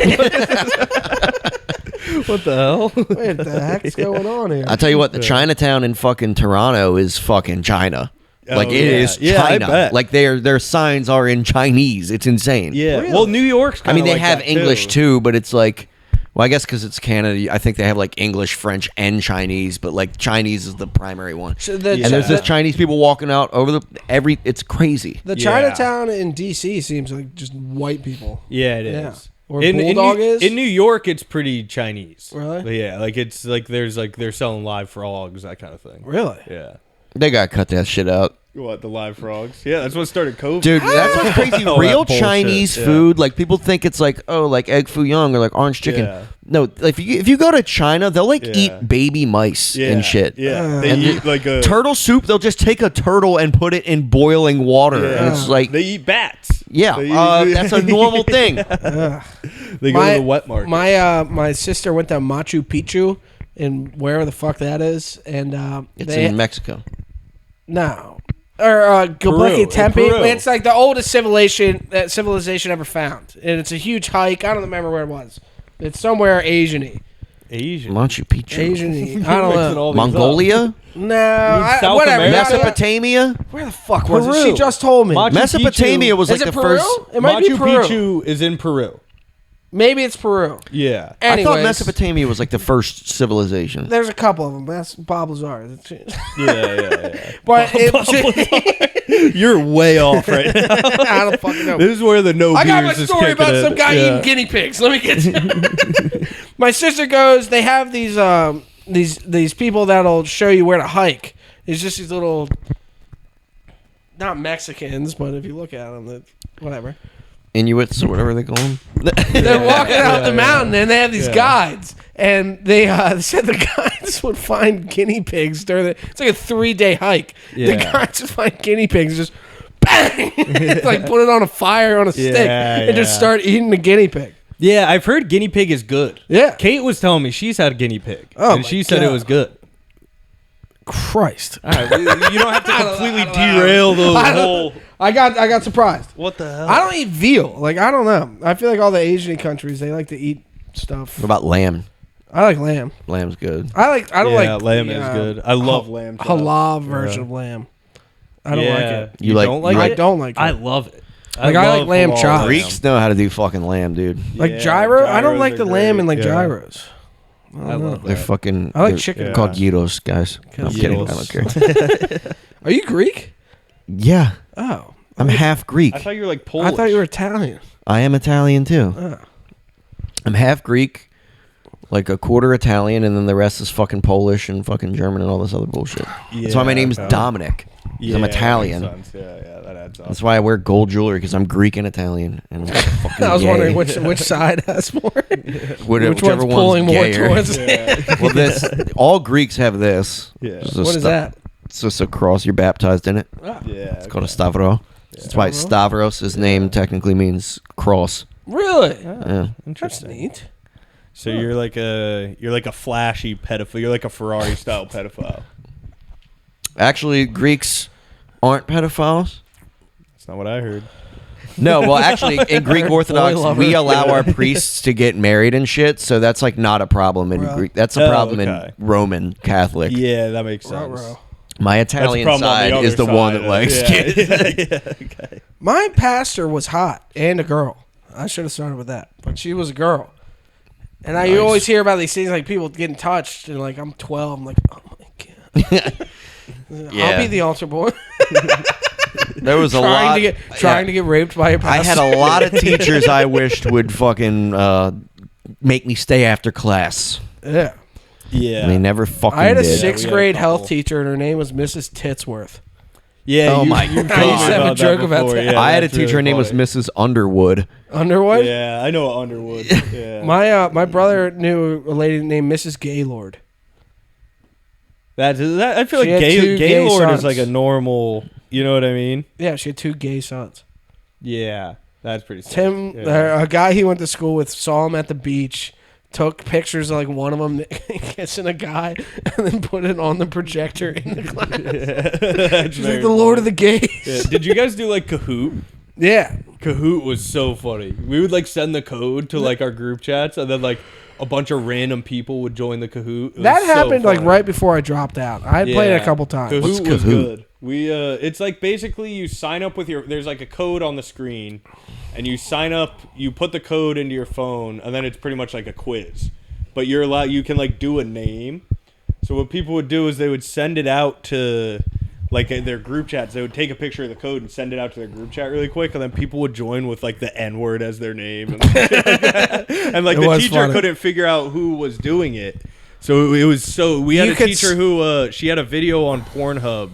What the hell? What the heck's going on here? I tell you what, the Chinatown in fucking Toronto is fucking China. Like it is Yeah, I China. bet. Like their signs are in Chinese. It's insane. Yeah. Really? Well, New York's I kind of mean, they like have that, English too, but it's like, well, I guess because it's Canada, I think they have like English, French, and Chinese, but like Chinese is the primary one. So And there's just Chinese people walking out over it's crazy. the Yeah. Chinatown in D.C. seems like just white people. Yeah, it Yeah. is. Or Bulldog is? In New York, it's pretty Chinese. Really? But yeah, like it's like they're selling live frogs, that kind of thing. Really? Yeah. They gotta cut that shit out. What, the live frogs? Yeah, that's what started COVID. Dude, that's what's crazy. All Real that bullshit, Chinese yeah. food, like people think it's like, oh, like egg foo young or like orange chicken. Yeah. No, like if you go to China, they'll like Yeah. eat baby mice and shit. Yeah, they And eat like a Turtle soup, they'll just take a turtle and put it in boiling water. Yeah. And it's like, they eat bats. yeah, They eat- that's a normal thing. They go to the wet market. My sister went to Machu Picchu in wherever the fuck that is, and It's in Mexico. no. Or Göbekli in Tepe. Peru. It's like the oldest civilization ever found, and it's a huge hike. I don't remember where it was. It's somewhere Asian-y. Asian. Machu Picchu. Asian-y. I don't Mixing know. all these up. Mongolia? No, South whatever. America? Mesopotamia? Where the fuck was it? Peru. She just told me. Machu Mesopotamia Picchu- was like Is the it Peru? first. It might be Machu Peru. Picchu is in Peru. Maybe it's Peru. Yeah. I thought Anyways, Mesopotamia was like the first civilization. There's a couple of them. That's Bob Lazar. Yeah. But it, You're way off right now. I don't fucking know. This is where the no I got my beers is story kicking about in. some guy Yeah. eating guinea pigs. Let me get you. My sister goes, they have these people that'll show you where to hike. It's just these little, not Mexicans, but if you look at them, whatever. Inuits or whatever they call them. They're walking out the mountain and they have these guides. And they said the guides would find guinea pigs during it's like a 3-day hike. The Yeah. guides would find guinea pigs, just bang, like put it on a fire on a stick and just start eating the guinea pig. Yeah, I've heard guinea pig is good. Yeah. Kate was telling me she's had guinea pig. Oh, and my she said it God. was good. Christ. All right, you don't have to completely derail the whole. I got surprised. What the hell? I don't eat veal. Like, I don't know. I feel like all the Asian countries, they like to eat stuff. What about lamb? I like lamb. Lamb's good. I don't like lamb the, is good. I love lamb. chop. halal version of lamb. I don't like it. You like- don't like you I it? don't like it. I love it. Like, I like love lamb halal chops. lamb. Greeks know how to do fucking lamb, dude. Like Yeah, gyro? I don't gyros like are the lamb in great. like Yeah. gyros. I love They're that. fucking. I like they're chicken. Called gyros, guys. No, I'm kidding. I don't Gyros. care. Are you Greek? Yeah, Oh. I'm half Greek. I thought you were like Polish. I thought you were Italian. I am Italian too. Oh. I'm half Greek, like a quarter Italian, and then the rest is fucking Polish and fucking German and all this other bullshit. That's why my name's Dominic. Yeah, I'm Italian. That makes sense. Yeah, that adds up. That's why I wear gold jewelry, because I'm Greek and Italian. And I'm fucking I was gay. wondering which side has more. Which one's pulling more towards Yeah. Well, all Greeks have this. Yeah. What is that? It's just a cross. You're baptized in it. Yeah, It's called a stavro. That's why Stavros, his name technically means cross. Really? Yeah. That's Interesting. neat. So you're like a flashy pedophile. You're like a Ferrari style pedophile. Actually, Greeks aren't pedophiles. That's not what I heard. No, well, actually, in Greek Orthodox, lover. we allow our priests to get married and shit, so that's like not a problem in Greek. That's a problem okay. in Roman Catholic. Yeah, that makes sense. Ruh-roh. My That's a Italian problem on side other is the side one that of- likes yeah, kids. yeah, okay. My pastor was hot and a girl. I should have started with that, but she was a girl. And you always hear about these things like people getting touched, and like I'm 12, I'm like, oh my god. I'll be the altar boy. There was a lot. Trying to get raped by a pastor. I had a lot of teachers I wished would fucking make me stay after class. Yeah. Yeah. And they never fucking I had a did. sixth we had a grade couple. health teacher, and her name was Mrs. Titsworth. Yeah. Oh my you God. told me I used to have a about joke that about before. that. Yeah, I had a that's teacher. really Her name was funny. Mrs. Underwood. Underwood? Yeah, I know Underwood. Yeah. My brother knew a lady named Mrs. Gaylord. that I feel like She had two gay Gaylord sons. is like a normal. You know what I mean? Yeah, she had 2 gay sons. Yeah, that's pretty. Sick. Tim, Yeah. a guy he went to school with, saw him at the beach, took pictures of like one of them kissing a guy, and then put it on the projector in the class. That's She's very like the Lord of funny. the Gays. Yeah. Did you guys do like Kahoot? Yeah. Kahoot was so funny. We would like send the code to like our group chats, and then like a bunch of random people would join the Kahoot. It was That so happened like funny. right before I dropped out. I had played it a couple times. Kahoot What's was Kahoot? good. We it's like basically you sign up with there's like a code on the screen, and you sign up, you put the code into your phone, and then it's pretty much like a quiz. But you can like do a name. So what people would do is they would send it out to like their group chats. They would take a picture of the code and send it out to their group chat really quick, and then people would join with like the N word as their name, and, and like It the was teacher funny. couldn't figure out who was doing it. So it was we had You a could teacher who she had a video on Pornhub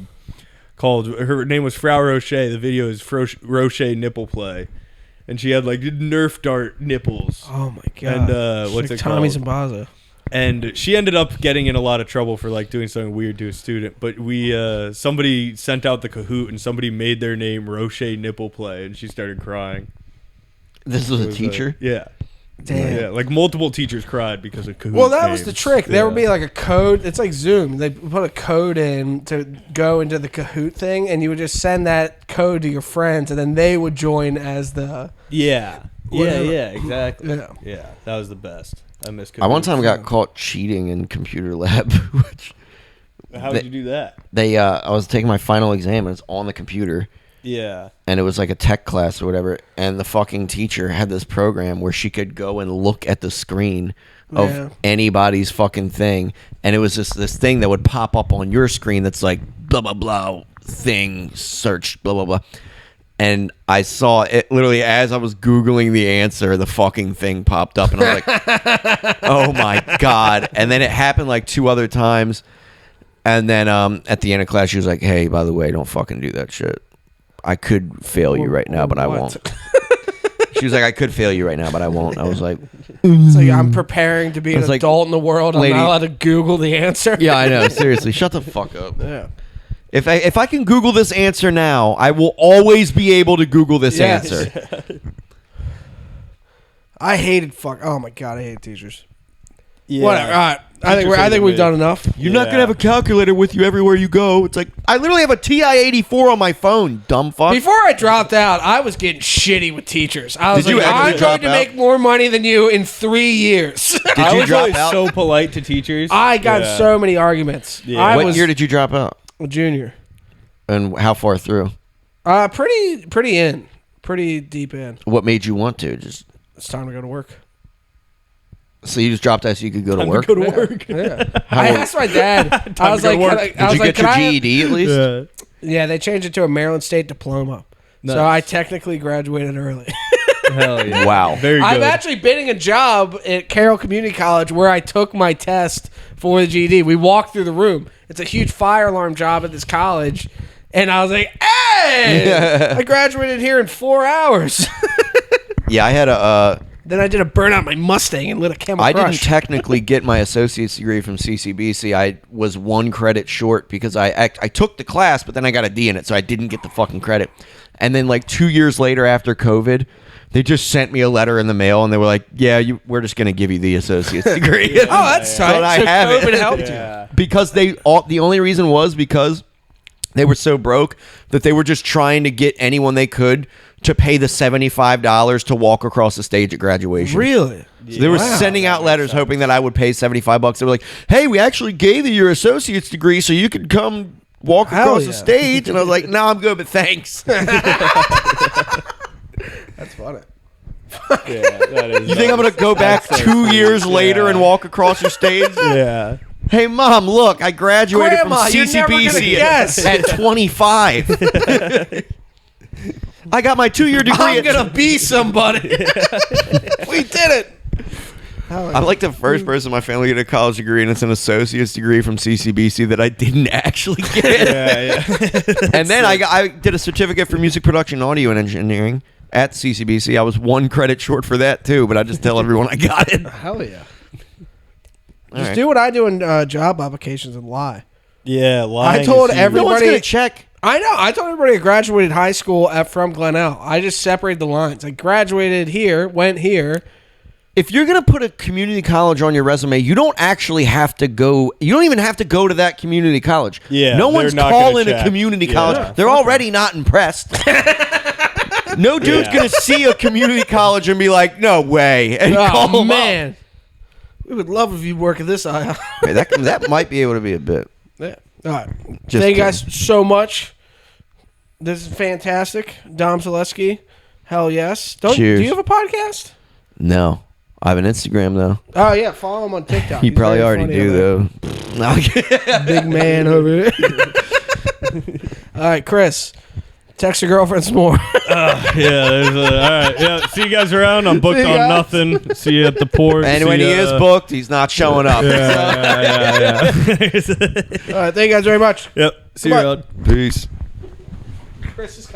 called, her name was Frau Roche. The video is Roche nipple play, and she had like Nerf dart nipples. Oh my god. And what's like it Tommy called? Zambaza. And she ended up getting in a lot of trouble for like doing something weird to a student. But somebody sent out the Kahoot, and somebody made their name Roche nipple play, and she started crying. This was It a was, teacher? Yeah. Damn. Yeah, like multiple teachers cried because of Kahoot. Well, that was the names. trick. There Yeah. would be like a code. It's like Zoom. They put a code in to go into the Kahoot thing, and you would just send that code to your friends, and then they would join as the. Yeah. Whatever. Yeah, exactly. Yeah. Yeah, that was the best. I miss Kahoot. I one time got caught cheating in computer lab. Which How would you do that? I was taking my final exam, and it's on the computer. Yeah. And it was like a tech class or whatever, and the fucking teacher had this program where she could go and look at the screen of Yeah. anybody's fucking thing, and it was just this thing that would pop up on your screen that's like blah blah blah thing search blah blah blah, and I saw it literally as I was googling the answer, the fucking thing popped up, and I was like, oh my god! And then it happened like 2 other times, and then at the end of class she was like, hey, by the way, don't fucking do that shit. I could fail you right now, but I What? won't. She was like, I could fail you right now, but I won't. I was like, It's like I'm preparing to be an It's like, adult in the world. lady- I'm not allowed to Google the answer. yeah, I know. Seriously, shut the fuck up. Yeah. If I can Google this answer now, I will always be able to Google this Yes. answer. I hated Oh my god, I hated teachers. Yeah. Whatever. All right. I Teachers think hate we've me. done enough. You're not gonna have a calculator with you everywhere you go. It's like I literally have a TI-84 on my phone. Dumb fuck. Before I dropped out, I was getting shitty with teachers. I was Did you like, actually I'm drop going to out? make more money than you in 3 years. Did you was drop always out? so polite to teachers. I got Yeah. so many arguments. Yeah. I What was year did you drop out? a junior. And how far through? Pretty deep in. What made you want to? Just It's time to go to work. so you just dropped out so you could go to Time work? to go to work. Yeah. How I old- asked my dad. I was to go like, to work. I Did was you like, get your "Can I-" GED at least? Yeah. Yeah, they changed it to a Maryland State diploma. Nice. So I technically graduated early. Hell yeah. Wow. Very good. I've actually been in a job at Carroll Community College where I took my test for the GED. We walked through the room. It's a huge fire alarm job at this college. And I was like, hey! I graduated here in 4 hours. Yeah, I had Then I did a burnout on my Mustang and lit a Camel I Crush. didn't technically get my associate's degree from CCBC. I was 1 credit short because I took the class, but then I got a D in it, so I didn't get the fucking credit. And then like 2 years later after COVID, they just sent me a letter in the mail, and they were like, yeah, we're just going to give you the associate's degree. Oh, that's tight. So I So have COVID it. helped you. Because the only reason was because they were so broke that they were just trying to get anyone they could to pay the $75 to walk across the stage at graduation. Really? So they were sending out letters hoping that I would pay $75. They were like, hey, we actually gave you your associate's degree so you could come walk across the stage. And I was like, no, I'm good, but thanks. That's funny. Yeah, that is. You think I'm going to go back so 2 years later and walk across your stage? Yeah. Hey, Mom, look, I graduated Grandma, from you're never gonna CCBC guess. at 25. I got my 2-year degree. I'm going to be somebody. We did it. I'm like the first person in my family to get a college degree, and it's an associate's degree from CCBC that I didn't actually get. Yeah. And then I did a certificate for music production, audio, and engineering at CCBC. I was 1 credit short for that, too, but I just tell everyone I got it. Hell yeah. All Just right. do what I do in job applications and lie. Yeah, lying I told is everyone- No one's going to check. I know. I told everybody I graduated high school from Glenelg. I just separated the lines. I graduated here, went here. If you're going to put a community college on your resume, you don't actually have to go. You don't even have to go to that community college. Yeah, no they're one's not gonna calling a check. community Yeah. college. They're already not impressed. No dude's going to see a community college and be like, no way. And call Oh, them man. We would love if you work at this aisle. up. Hey, that might be able to be a bit. Yeah. All right. Just Thank you guys so much. This is fantastic. Dom Solesky. Hell yes. Do Cheers. you have a podcast? No. I have an Instagram, though. Oh, yeah. Follow him on TikTok. You He's probably very already funny do, on though. No. there. Big man over here. All right, Chris. Text your girlfriend some more. Yeah, there's all right. Yeah, see you guys around. I'm booked See you on guys. nothing. See you at the port. And See when he ya. is booked, he's not showing up. Yeah. All right. Thank you guys very much. Yep. See Come you on. around. Peace. Chris is